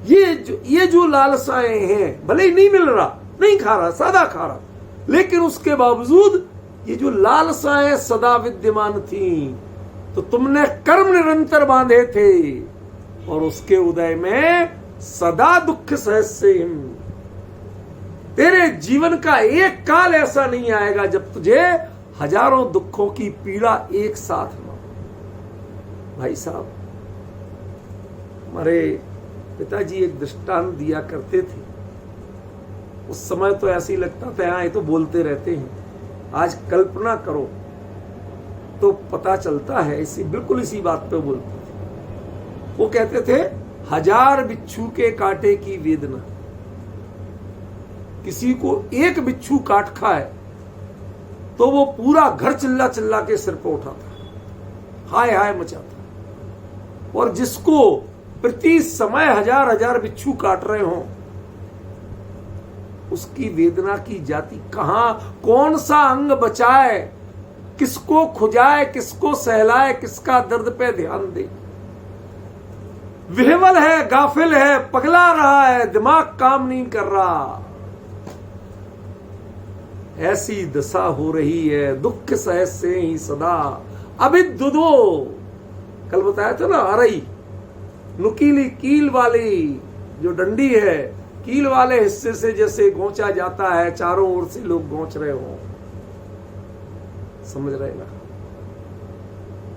ये जो लालसाएं हैं, भले ही नहीं मिल रहा, नहीं खा रहा, सादा खा रहा, लेकिन उसके बावजूद ये जो लालसाएं सदा विद्यमान थी, तो तुमने कर्म निरंतर बांधे थे, और उसके उदय में सदा दुख सहज से तेरे जीवन का एक काल ऐसा नहीं आएगा जब तुझे हजारों दुखों की पीड़ा एक साथ न। भाई साहब, हमारे पिताजी एक दृष्टांत दिया करते थे, उस समय तो ऐसे ही लगता था हाँ ये तो बोलते रहते हैं, आज कल्पना करो तो पता चलता है, बिल्कुल इसी बात पे बोलते थे। वो कहते थे 1000 बिच्छू के कांटे की वेदना, किसी को एक बिच्छू काट खाए तो वो पूरा घर चिल्ला चिल्ला के सिर पे उठाता है, हाय हाय मचाता है। और जिसको प्रति समय हजार हजार बिच्छू काट रहे हों, उसकी वेदना की जाति कहां, कौन सा अंग बचाए, किसको खुजाए, किसको सहलाए, किसका दर्द पे ध्यान दे। विह्वल है, गाफिल है, पगला रहा है, दिमाग काम नहीं कर रहा। ऐसी दशा हो रही है, दुख सहज से ही सदा अभिद्दुदो। कल बताया था ना, अरई नुकीली कील वाली जो डंडी है, कील वाले हिस्से से जैसे गोंचा जाता है, चारों ओर से लोग गोंच रहे हो, समझ रहे ना।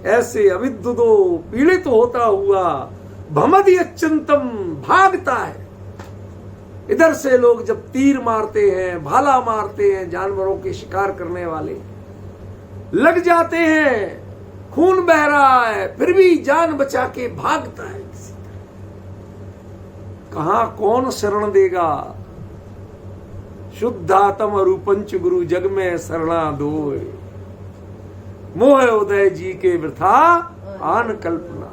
ऐसे अविद्दुदो पीड़ित होता हुआ भमदि अत्यंतम भागता है। इधर से लोग जब तीर मारते हैं, भाला मारते हैं, जानवरों के शिकार करने वाले लग जाते हैं, खून बह रहा है, फिर भी जान बचा के भागता है। कहां कौन शरण देगा, शुद्धातम अरूपंच गुरु जग में शरणा दोय। मोह उदय जी के वृथा आन कल्पना,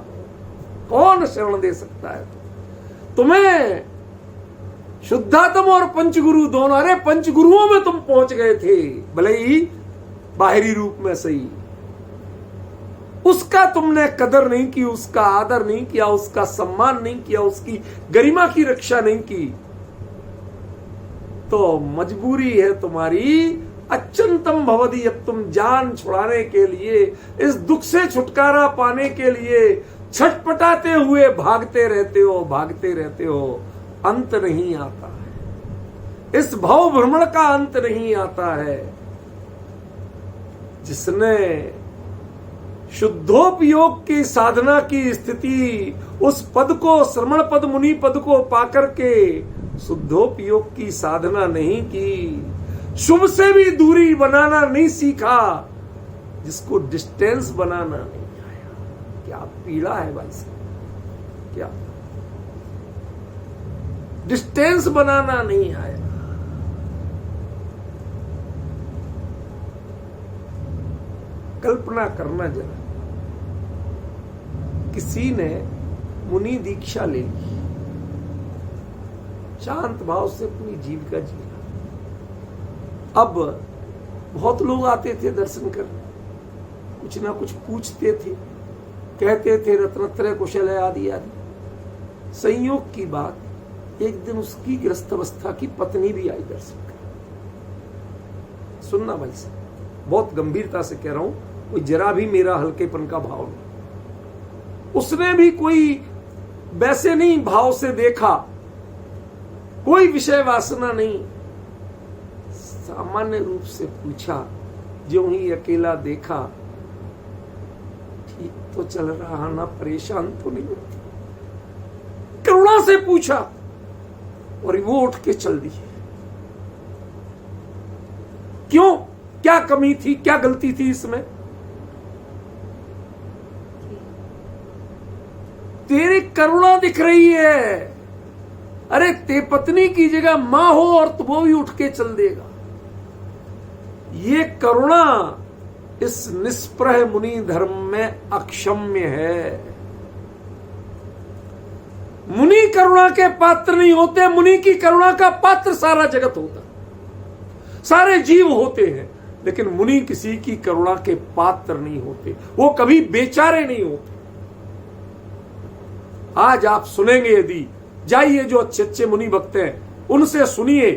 कौन शरण दे सकता है तुम्हें? शुद्धात्म और पंचगुरु दोनों, अरे पंचगुरुओं में तुम पहुंच गए थे, भले ही बाहरी रूप में सही। उसका तुमने कदर नहीं की, उसका आदर नहीं किया, उसका सम्मान नहीं किया, उसकी गरिमा की रक्षा नहीं की, तो मजबूरी है तुम्हारी अत्यंतम भवदी। अब तुम जान छुड़ाने के लिए, इस दुख से छुटकारा पाने के लिए छटपटाते हुए भागते रहते हो, भागते रहते हो। अंत नहीं आता है, इस भव भ्रमण का अंत नहीं आता है। जिसने शुद्धोपयोग की साधना की स्थिति, उस पद को, श्रमण पद, मुनि पद को पाकर के शुद्धोपयोग की साधना नहीं की, शुभ से भी दूरी बनाना नहीं सीखा, जिसको डिस्टेंस बनाना नहीं आया, क्या पीड़ा है भाई साहब, क्या डिस्टेंस बनाना नहीं आया। कल्पना करना जरा, किसी ने मुनि दीक्षा ले ली, शांत भाव से अपनी जीविका जिया। अब बहुत लोग आते थे दर्शन करने, कुछ ना कुछ पूछते थे, कहते थे रत्नत्रय कुशल है आदि आदि। संयोग की बात, एक दिन उसकी गृहस्थ अवस्था की पत्नी भी आई दर्शन कर। सुनना भाई साहब, बहुत गंभीरता से कह रहा हूं, कोई जरा भी मेरा हल्केपन का भाव नहीं। उसने भी कोई वैसे नहीं भाव से देखा, कोई विषय वासना नहीं, सामान्य रूप से पूछा। जो ही अकेला देखा, ठीक तो चल रहा ना, परेशान तो नहीं होती, करुणा से पूछा और वो उठ के चल दी। क्यों, क्या कमी थी, क्या गलती थी इसमें? तेरी करुणा दिख रही है। अरे ते पत्नी की जगह मां हो और तो वो भी उठ के चल देगा। ये करुणा इस निष्प्रह मुनि धर्म में अक्षम्य है। मुनि करुणा के पात्र नहीं होते, मुनि की करुणा का पात्र सारा जगत होता, सारे जीव होते हैं, लेकिन मुनि किसी की करुणा के पात्र नहीं होते, वो कभी बेचारे नहीं होते। आज आप सुनेंगे, यदि जाइए जो अच्छे अच्छे मुनि भक्त हैं उनसे सुनिए,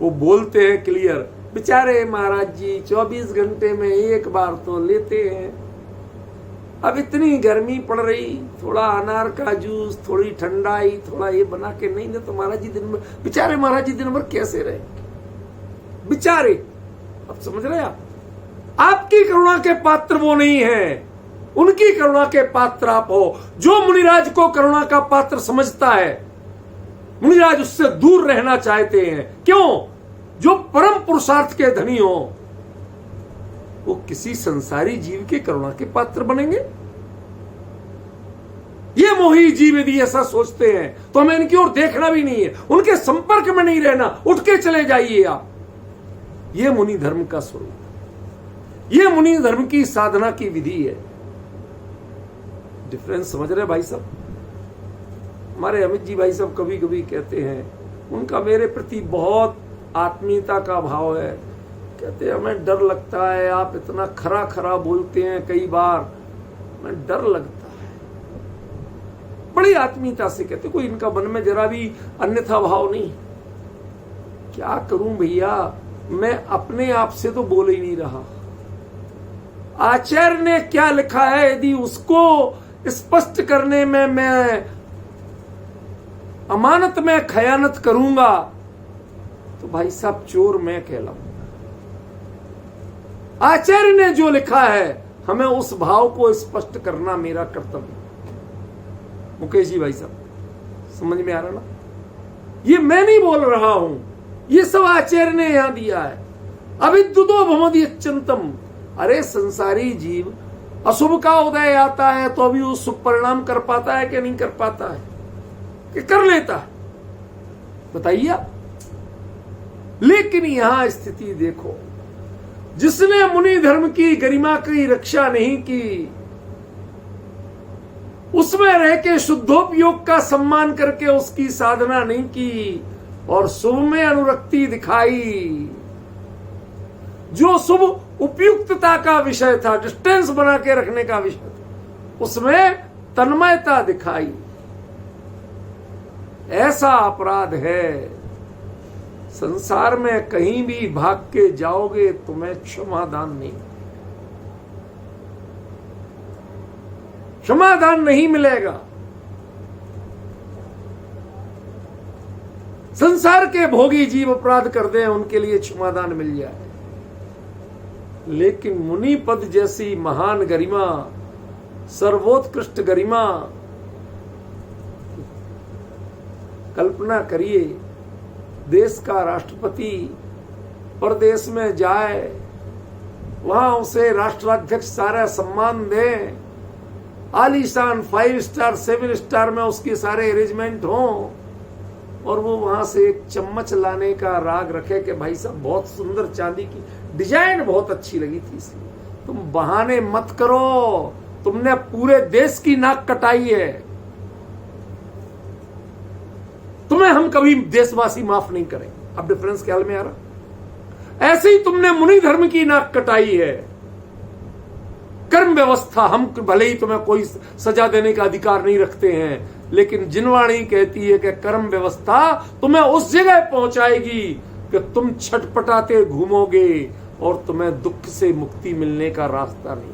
वो बोलते हैं क्लियर, बेचारे महाराज जी 24 घंटे में एक बार तो लेते हैं। अब इतनी गर्मी पड़ रही, थोड़ा अनार का जूस, थोड़ी ठंडाई, थोड़ा ये बना के नहीं दे तो महाराज जी दिन भर, बेचारे महाराज जी दिन भर कैसे रहेंगे बेचारे। अब समझ रहे आप, आपकी करुणा के पात्र वो नहीं है, उनकी करुणा के पात्र आप हो। जो मुनिराज को करुणा का पात्र समझता है, मुनिराज उससे दूर रहना चाहते हैं। क्यों? जो परम पुरुषार्थ के धनी हो, वो किसी संसारी जीव के करुणा के पात्र बनेंगे? ये मोही जीव यदि ऐसा सोचते हैं तो हमें इनकी ओर देखना भी नहीं है, उनके संपर्क में नहीं रहना, उठ के चले जाइए आप। ये मुनि धर्म का स्वरूप, ये मुनि धर्म की साधना की विधि है। डिफरेंस समझ रहे भाई साहब? हमारे अमित जी भाई साहब कभी कभी कहते हैं, उनका मेरे प्रति बहुत आत्मीयता का भाव है। कहते हैं हमें डर लगता है, आप इतना खरा खरा बोलते हैं, कई बार मैं डर लगता है। बड़ी आत्मीयता से कहते, कोई इनका मन में जरा भी अन्यथा भाव नहीं। क्या करूं भैया, मैं अपने आप से तो बोल ही नहीं रहा। आचार्य ने क्या लिखा है, यदि उसको स्पष्ट करने में मैं अमानत में खयानत करूंगा तो भाई साहब चोर मैं कहलाऊंगा। आचार्य ने जो लिखा है हमें उस भाव को स्पष्ट करना मेरा कर्तव्य। मुकेश जी भाई साहब, समझ में आ रहा ना? ये मैं नहीं बोल रहा हूं, ये सब आचार्य ने यहां दिया है। अविद्युतो भवति अत्यंतम। अरे संसारी जीव अशुभ का उदय आता है तो अभी वो शुभ परिणाम कर पाता है कि नहीं कर पाता है, कि कर लेता है? बताइए। लेकिन यहां स्थिति देखो, जिसने मुनि धर्म की गरिमा की रक्षा नहीं की, उसमें रह के शुद्धोपयोग का सम्मान करके उसकी साधना नहीं की और शुभ में अनुरक्ति दिखाई, जो शुभ उपयुक्तता का विषय था, डिस्टेंस बना के रखने का विषय था, उसमें तन्मयता दिखाई, ऐसा अपराध है। संसार में कहीं भी भाग के जाओगे तुम्हें क्षमादान नहीं, क्षमादान नहीं मिलेगा। संसार के भोगी जीव अपराध कर दें, उनके लिए क्षमादान मिल जाए, लेकिन मुनि पद जैसी महान गरिमा, सर्वोत्कृष्ट गरिमा, कल्पना करिए, देश का राष्ट्रपति परदेश में जाए, वहां उसे राष्ट्राध्यक्ष सारा सम्मान दे, आलीशान 5 स्टार 7 स्टार में उसके सारे अरेंजमेंट हों, और वो वहां से एक चम्मच लाने का राग रखे कि भाई साहब बहुत सुंदर चांदी की डिजाइन बहुत अच्छी लगी थी, इसलिए तुम बहाने मत करो, तुमने पूरे देश की नाक कटाई है, तुम्हें हम कभी देशवासी माफ नहीं करेंगे। अब डिफरेंस ख्याल में आ रहा? ऐसे ही तुमने मुनि धर्म की नाक कटाई है। कर्म व्यवस्था, हम भले ही तुम्हें कोई सजा देने का अधिकार नहीं रखते हैं, लेकिन जिनवाणी कहती है कि कर्म व्यवस्था तुम्हें उस जगह पहुंचाएगी कि तुम छटपटाते घूमोगे और तुम्हें दुख से मुक्ति मिलने का रास्ता नहीं।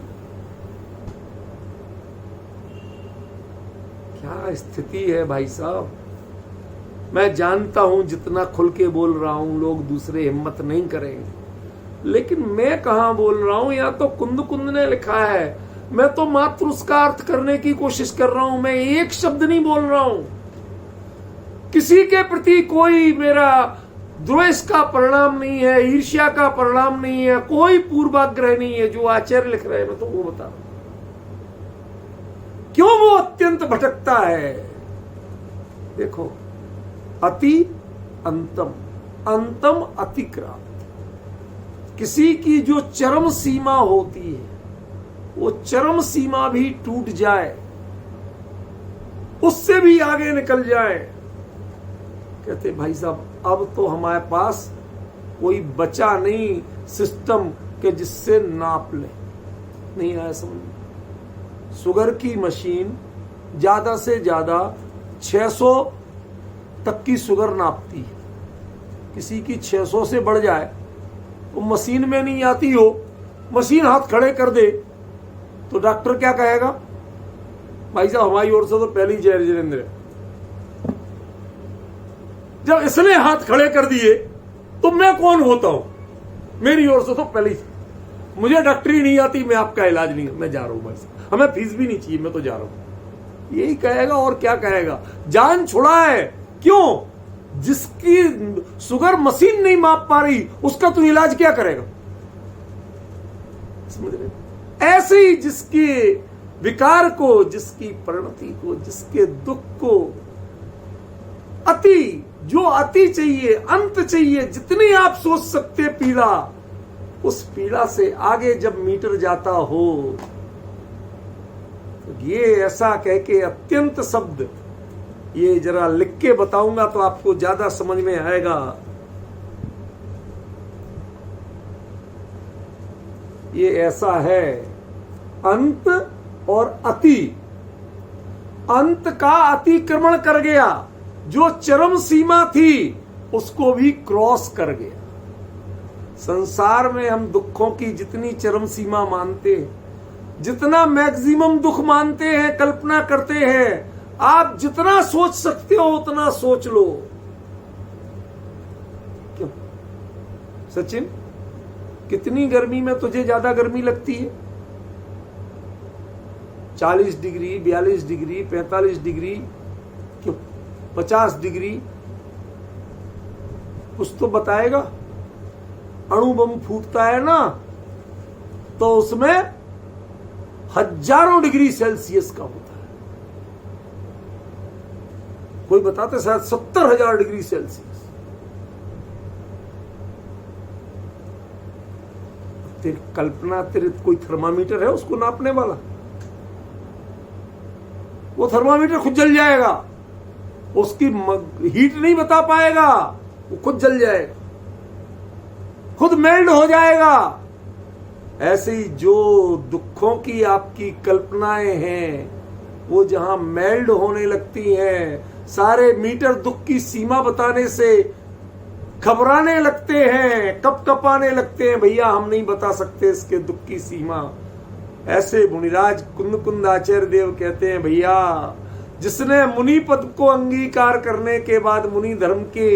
क्या स्थिति है भाई साहब? मैं जानता हूं जितना खुल के बोल रहा हूं लोग दूसरे हिम्मत नहीं करेंगे, लेकिन मैं कहां बोल रहा हूं? या तो कुंद कुंद ने लिखा है, मैं तो मात्र उसका अर्थ करने की कोशिश कर रहा हूं, मैं एक शब्द नहीं बोल रहा हूं। किसी के प्रति कोई मेरा द्वेष का परिणाम नहीं है, ईर्ष्या का परिणाम नहीं है, कोई पूर्वाग्रह नहीं है। जो आचार्य लिख रहे हैं मैं तो वो बता रहा हूं। क्यों वो अत्यंत भटकता है? देखो, अति अंतम, अंतम अतिक्रांत। किसी की जो चरम सीमा होती है, वो चरम सीमा भी टूट जाए, उससे भी आगे निकल जाए, कहते भाई साहब अब तो हमारे पास कोई बचा नहीं सिस्टम के जिससे नाप ले। नहीं आया समझ? शुगर की मशीन ज्यादा से ज्यादा 600 तक की शुगर नापती है। किसी की 600 से बढ़ जाए तो मशीन में नहीं आती हो, मशीन हाथ खड़े कर दे तो डॉक्टर क्या कहेगा? भाई साहब हमारी ओर से तो पहले ही जय जितेंद्र है। जब इसने हाथ खड़े कर दिए तो मैं कौन होता हूं? मेरी ओर से तो पहले ही, मुझे डॉक्टरी नहीं आती, मैं आपका इलाज नहीं, मैं जा रहा हूं भाई साहब, हमें फीस भी नहीं चाहिए, मैं तो जा रहा हूं। यही कहेगा और क्या कहेगा? जान छुड़ा है। क्यों? जिसकी शुगर मशीन नहीं माप पा रही उसका तू इलाज क्या करेगा? समझ रहे? ऐसे ही जिसकी विकार को, जिसकी परिणति को, जिसके दुख को, अति, जो अति चाहिए, अंत चाहिए, जितनी आप सोच सकते पीड़ा, उस पीड़ा से आगे जब मीटर जाता हो, तो ये ऐसा कह के अत्यंत शब्द, ये जरा लिख के बताऊंगा तो आपको ज्यादा समझ में आएगा। ये ऐसा है, अंत और अति। अंत का अतिक्रमण कर गया, जो चरम सीमा थी उसको भी क्रॉस कर गया। संसार में हम दुखों की जितनी चरम सीमा मानते हैं, जितना मैक्सिमम दुख मानते हैं, कल्पना करते हैं, आप जितना सोच सकते हो उतना सोच लो। क्यों सचिन, कितनी गर्मी में तुझे ज्यादा गर्मी लगती है? 40 डिग्री, 42 डिग्री, 45 डिग्री, क्यों 50 डिग्री? कुछ तो बताएगा। अणु बम फूटता है ना, तो उसमें हजारों डिग्री सेल्सियस का होता है। कोई बताते शायद 70,000 डिग्री सेल्सियस। तेरी कल्पना, तेरे कोई थर्मामीटर है उसको नापने वाला? वो थर्मामीटर खुद जल जाएगा, उसकी हीट नहीं बता पाएगा, वो खुद जल जाएगा, खुद मेल्ट हो जाएगा। ऐसे ही जो दुखों की आपकी कल्पनाएं हैं, वो जहां मेल्ट होने लगती हैं, सारे मीटर दुख की सीमा बताने से घबराने लगते हैं, कपकपाने लगते हैं, भैया हम नहीं बता सकते इसके दुख की सीमा। ऐसे मुनिराज कुंद आचार्य देव कहते हैं, भैया जिसने मुनि पद को अंगीकार करने के बाद मुनि धर्म के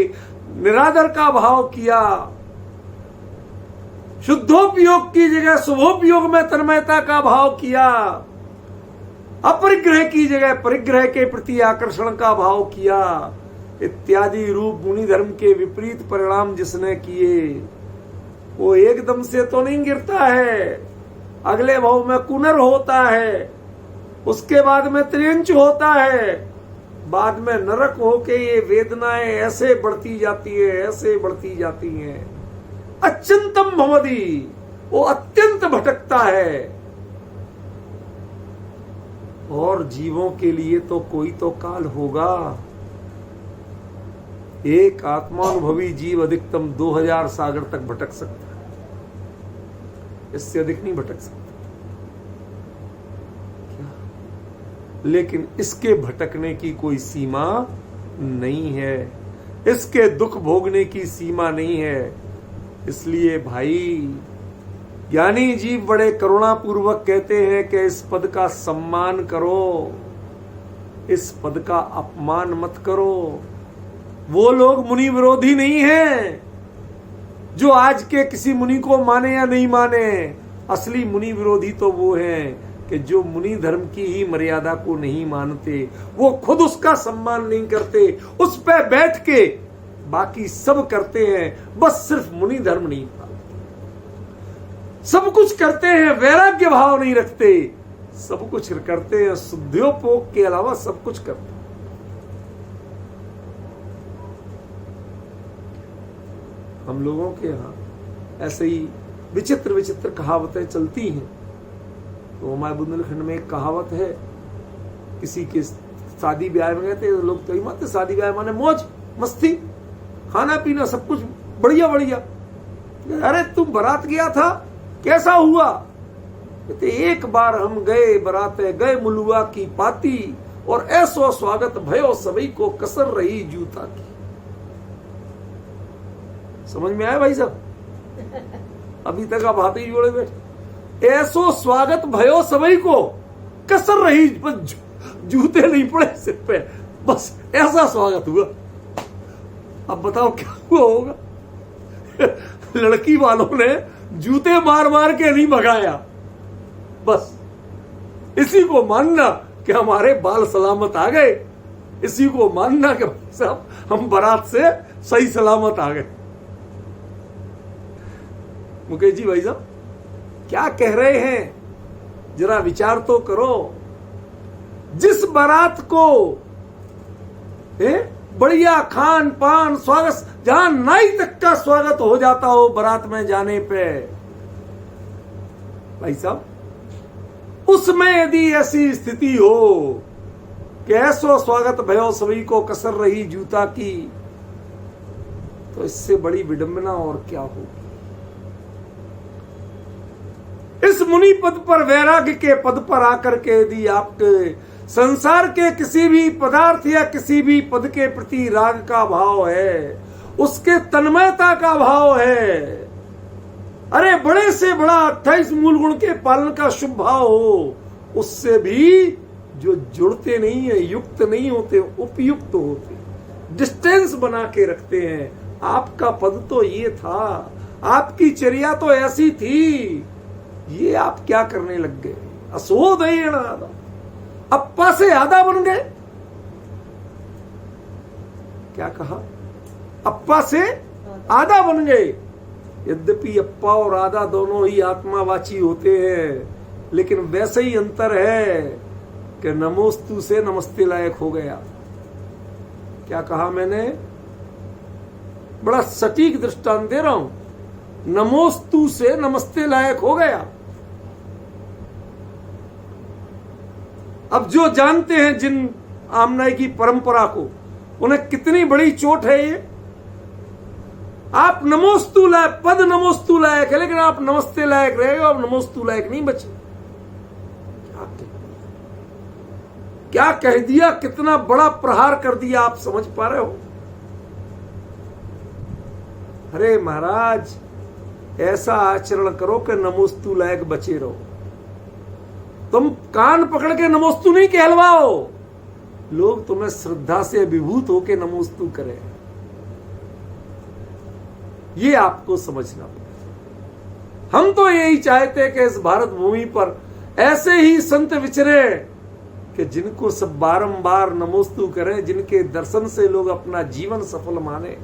निरादर का भाव किया, शुद्धोपयोग की जगह शुभोपयोग में तन्मयता का भाव किया, अपरिग्रह की जगह परिग्रह के प्रति आकर्षण का भाव किया, इत्यादि रूप मुनि धर्म के विपरीत परिणाम जिसने किए, वो एकदम से तो नहीं गिरता है। अगले भाव में कुनर होता है, उसके बाद में त्रियंच होता है, बाद में नरक होके ये वेदनाएं ऐसे बढ़ती जाती है, ऐसे बढ़ती जाती हैं। अत्यंतम भवदी, वो अत्यंत भटकता है। और जीवों के लिए तो कोई तो काल होगा। एक आत्मानुभवी जीव अधिकतम 2000 सागर तक भटक सकता है, इससे अधिक नहीं भटक सकता। क्या? लेकिन इसके भटकने की कोई सीमा नहीं है, इसके दुख भोगने की सीमा नहीं है। इसलिए भाई, ज्ञानी जीव बड़े करुणा पूर्वक कहते हैं कि इस पद का सम्मान करो, इस पद का अपमान मत करो। वो लोग मुनि विरोधी नहीं हैं जो आज के किसी मुनि को माने या नहीं माने। असली मुनि विरोधी तो वो हैं कि जो मुनि धर्म की ही मर्यादा को नहीं मानते, वो खुद उसका सम्मान नहीं करते, उस पे बैठ के बाकी सब करते हैं, बस सिर्फ मुनि धर्म नहीं पालते। सब कुछ करते हैं, वैराग्य भाव नहीं रखते, सब कुछ करते हैं, शुद्धियोपयोग के अलावा सब कुछ करते हैं। हम लोगों के यहाँ ऐसे ही विचित्र विचित्र कहावतें चलती हैं। तो हमारे बुंदेलखंड में एक कहावत है, किसी के शादी ब्याह में गए थे लोग, तो मत शादी ब्याह माने मौज मस्ती, खाना पीना सब कुछ बढ़िया बढ़िया। अरे तुम बारात गया था, कैसा हुआ? कहते एक बार हम गए बराते, गए मुलुआ की पाती, और ऐसो स्वागत भयो सभी को, कसर रही जूता की। समझ में आया भाई साहब? अभी तक आप हाथ ही जोड़े बैठे। ऐसो स्वागत भयो सभी को, कसर रही, जूते नहीं पड़े सिर पे, बस ऐसा स्वागत हुआ। अब बताओ क्या हुआ होगा? लड़की वालों ने जूते मार मार के नहीं भगाया, बस इसी को मानना कि हमारे बाल सलामत आ गए, इसी को मानना कि साहब हम बारात से सही सलामत आ गए। मुकेश जी भाई साहब क्या कह रहे हैं, जरा विचार तो करो। जिस बारात को बढ़िया खान पान स्वागत, जहां नाई तक का स्वागत हो जाता हो बारात में जाने पे, भाई साहब, उसमें यदि ऐसी स्थिति हो कि ऐसो स्वागत भयो सभी को कसर रही जूता की, तो इससे बड़ी विडंबना और क्या होगी। इस मुनि पद पर, वैराग्य के पद पर आकर के यदि आपके संसार के किसी भी पदार्थ या किसी भी पद के प्रति राग का भाव है, उसके तन्मयता का भाव है, अरे बड़े से बड़ा 28 मूल गुण के पालन का शुभ भाव हो, उससे भी जो जुड़ते नहीं है, युक्त नहीं होते, उपयुक्त होते, डिस्टेंस बना के रखते हैं। आपका पद तो ये था, आपकी चर्या तो ऐसी थी, ये आप क्या करने लग गए। असोदयेन आदा, अप्पा से आधा बन गए। क्या कहा? अप्पा से आधा बन गए। यद्यपि अप्पा और आधा दोनों ही आत्मावाची होते हैं, लेकिन वैसे ही अंतर है कि नमोस्तु से नमस्ते लायक हो गया। क्या कहा मैंने? बड़ा सटीक दृष्टांत दे रहा हूं। नमोस्तु से नमस्ते लायक हो गया। अब जो जानते हैं जिन आमनाई की परंपरा को, उन्हें कितनी बड़ी चोट है ये। आप नमोस्तु लायक, पद नमोस्तु लायक है, लेकिन आप नमस्ते लायक रहे हो, आप नमोस्तु लायक नहीं बचे। क्या कह दिया, कितना बड़ा प्रहार कर दिया, आप समझ पा रहे हो? अरे महाराज, ऐसा आचरण करो कि नमोस्तु लायक बचे रहो। तुम कान पकड़ के नमोस्तु नहीं कहलवाओ, लोग तुम्हें श्रद्धा से विभूत होके नमोस्तु करें। ये आपको समझना पड़ेगा। हम तो यही चाहते कि इस भारत भूमि पर ऐसे ही संत विचरे कि जिनको सब बारंबार नमोस्तु करें, जिनके दर्शन से लोग अपना जीवन सफल माने,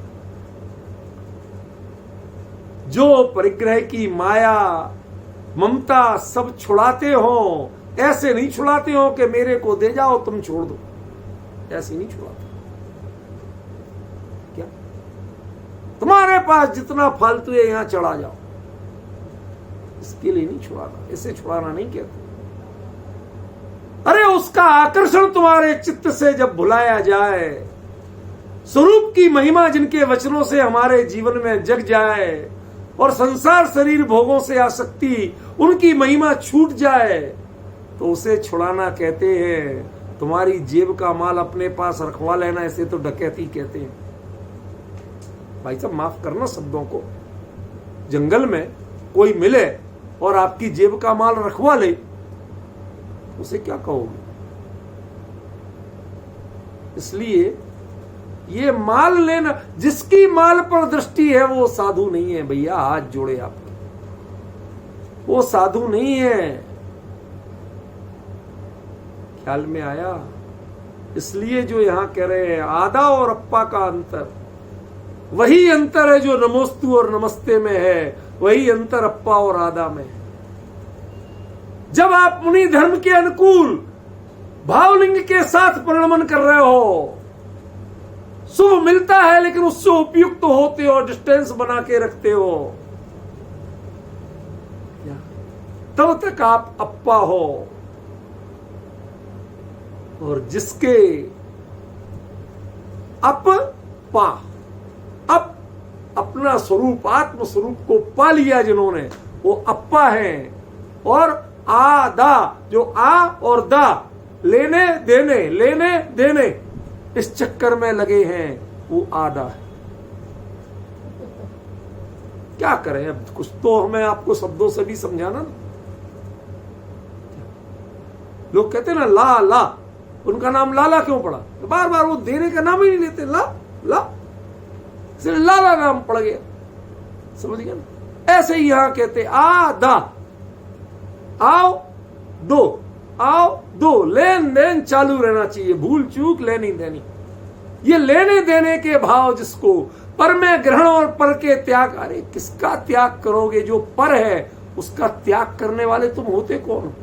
जो परिग्रह की माया ममता सब छुड़ाते हो। ऐसे नहीं छुड़ाते हो कि मेरे को दे जाओ तुम छोड़ दो, ऐसे नहीं छुड़ाते। क्या तुम्हारे पास जितना फालतू है यहां चढ़ा जाओ, इसके लिए नहीं छुड़ाना, इसे छुड़ाना नहीं कहते। अरे उसका आकर्षण तुम्हारे चित्त से जब भुलाया जाए, स्वरूप की महिमा जिनके वचनों से हमारे जीवन में जग जाए, और संसार शरीर भोगों से आसक्ति उनकी महिमा छूट जाए, तो उसे छुड़ाना कहते हैं। तुम्हारी जेब का माल अपने पास रखवा लेना, इसे तो डकैती कहते हैं। भाई साहब माफ करना शब्दों को। जंगल में कोई मिले और आपकी जेब का माल रखवा ले, उसे क्या कहोगे? इसलिए ये माल लेना, जिसकी माल पर दृष्टि है वो साधु नहीं है भैया, हाथ जोड़े आपके, वो साधु नहीं है। ख्याल में आया? इसलिए जो यहां कह रहे हैं आधा और अप्पा का अंतर, वही अंतर है जो नमोस्तु और नमस्ते में है, वही अंतर अप्पा और आधा में है। जब आप मुनि धर्म के अनुकूल भावलिंग के साथ परिणमन कर रहे हो, शुभ मिलता है लेकिन उससे उपयुक्त होते हो, डिस्टेंस बना के रखते हो, तब तक आप अप्पा हो। और जिसके अपा, अपना स्वरूप, आत्म स्वरूप को पा लिया जिन्होंने, वो अप्पा हैं। और आदा, जो आ और दा, लेने देने इस चक्कर में लगे हैं, वो आधा है। क्या करें अब, कुछ तो हमें आपको शब्दों से भी समझाना ना। लोग कहते हैं ना ला ला, उनका नाम लाला क्यों पड़ा? तो बार बार वो देने का नाम ही नहीं लेते, ला ला, सिर्फ लाला नाम पड़ गया। समझ गया ना? ऐसे ही यहां कहते आधा, आओ दो, आओ दो, लेन देन चालू रहना चाहिए, भूल चूक लेनी देनी। ये लेने देने के भाव जिसको पर में ग्रहण और पर के त्याग, अरे किसका त्याग करोगे? जो पर है उसका त्याग करने वाले तुम होते कौन?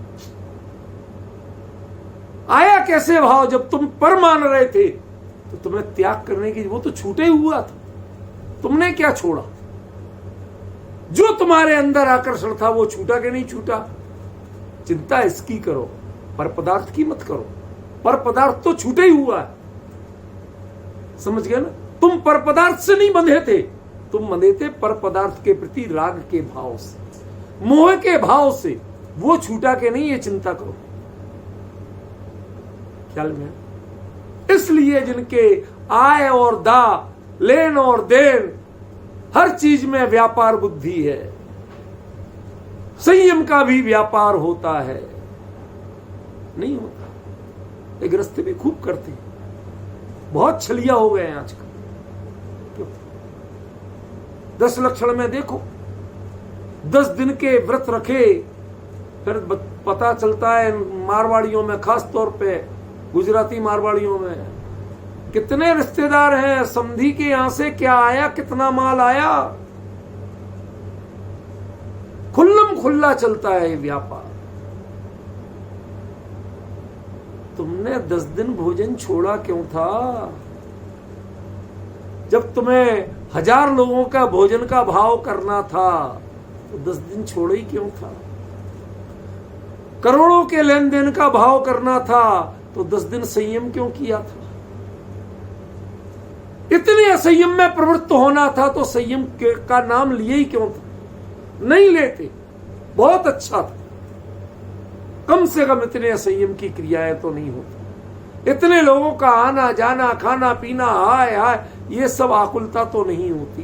आया कैसे भाव? जब तुम पर मान रहे थे तो तुम्हें त्याग करने की, वो तो छूटे हुआ था, तुमने क्या छोड़ा? जो तुम्हारे अंदर आकर्षण था वो छूटा कि नहीं छूटा? चिंता इसकी करो, पर पदार्थ की मत करो। पर पदार्थ तो छूटे ही हुआ है, समझ गए ना? तुम पर पदार्थ से नहीं बंधे थे, तुम बंधे थे पर पदार्थ के प्रति राग के भाव से, मोह के भाव से। वो छूटा के नहीं, ये चिंता करो। ख्याल में? इसलिए जिनके आय और दा, लेन और देन, हर चीज में व्यापार बुद्धि है, संयम का भी व्यापार होता है, नहीं होता। ये गृहस्थी भी खूब करते हैं, बहुत छलिया हो गए हैं आजकल। क्यों? 10 लक्षण में देखो, 10 दिन के व्रत रखे, फिर पता चलता है मारवाड़ियों में, खास तौर पे गुजराती मारवाड़ियों में, कितने रिश्तेदार हैं, समधी के यहां से क्या आया, कितना माल आया, खुल्लम खुल्ला चलता है ये व्यापार। तुमने 10 दिन भोजन छोड़ा क्यों था? जब तुम्हें 1000 लोगों का भोजन का भाव करना था तो 10 दिन छोड़े ही क्यों था? करोड़ों के लेन देन का भाव करना था तो 10 दिन संयम क्यों किया था? इतने असंयम में प्रवृत्त होना था तो संयम का नाम लिए ही क्यों था? नहीं लेते, बहुत अच्छा था, कम से कम इतने असंयम की क्रियाएं तो नहीं होती, इतने लोगों का आना जाना, खाना पीना, हाय हाय, ये सब आकुलता तो नहीं होती,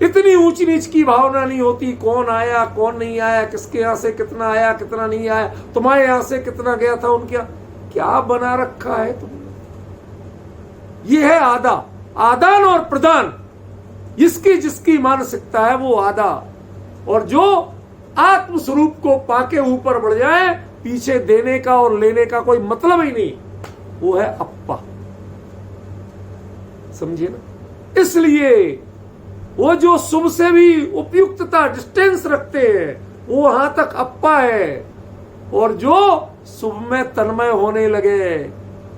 इतनी ऊंच नीच की भावना नहीं होती, कौन आया कौन नहीं आया, किसके यहां से कितना आया कितना नहीं आया, तुम्हारे यहां से कितना गया था, उनके क्या बना रखा है तुमने? ये है आदा, आदान और प्रदान, इसकी जिसकी मानसिकता है वो आदा। और जो आत्म स्वरूप को पाके ऊपर बढ़ जाए, पीछे देने का और लेने का कोई मतलब ही नहीं, वो है अप्पा। समझे ना? इसलिए वो जो शुभ से भी उपयुक्तता, डिस्टेंस रखते हैं, वो वहां तक अप्पा है, और जो शुभ में तन्मय होने लगे,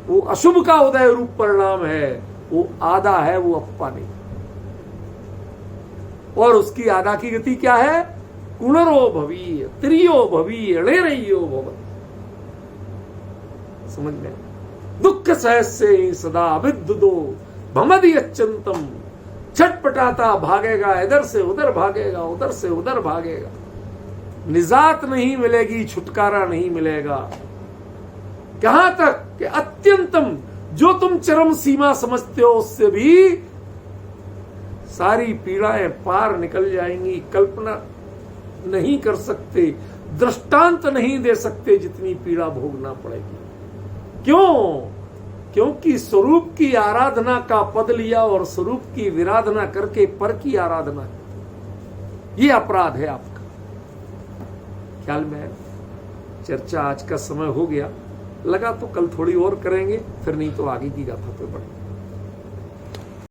वो अशुभ का उदय रूप परिणाम है, वो आधा है, वो अप्पा नहीं। और उसकी आधा की गति क्या है? पुनरो भवी, त्रियो भवी, णेरयो भव। समझ में? दुख सहज से ही सदा विद्युदो भमदि अत्यंतम। छटपटाता भागेगा, इधर से उधर भागेगा, उधर से उधर भागेगा, निजात नहीं मिलेगी, छुटकारा नहीं मिलेगा। कहां तक कि अत्यंतम, जो तुम चरम सीमा समझते हो उससे भी सारी पीड़ाएं पार निकल जाएंगी। कल्पना नहीं कर सकते, दृष्टांत नहीं दे सकते जितनी पीड़ा भोगना पड़ेगी। क्यों? क्योंकि स्वरूप की आराधना का पद लिया और स्वरूप की विराधना करके पर की आराधना, ये अपराध है आपका। ख्याल में है? चर्चा आज का समय हो गया, लगा तो कल थोड़ी और करेंगे, फिर नहीं तो आगे की गाथा पे बढ़ेंगे।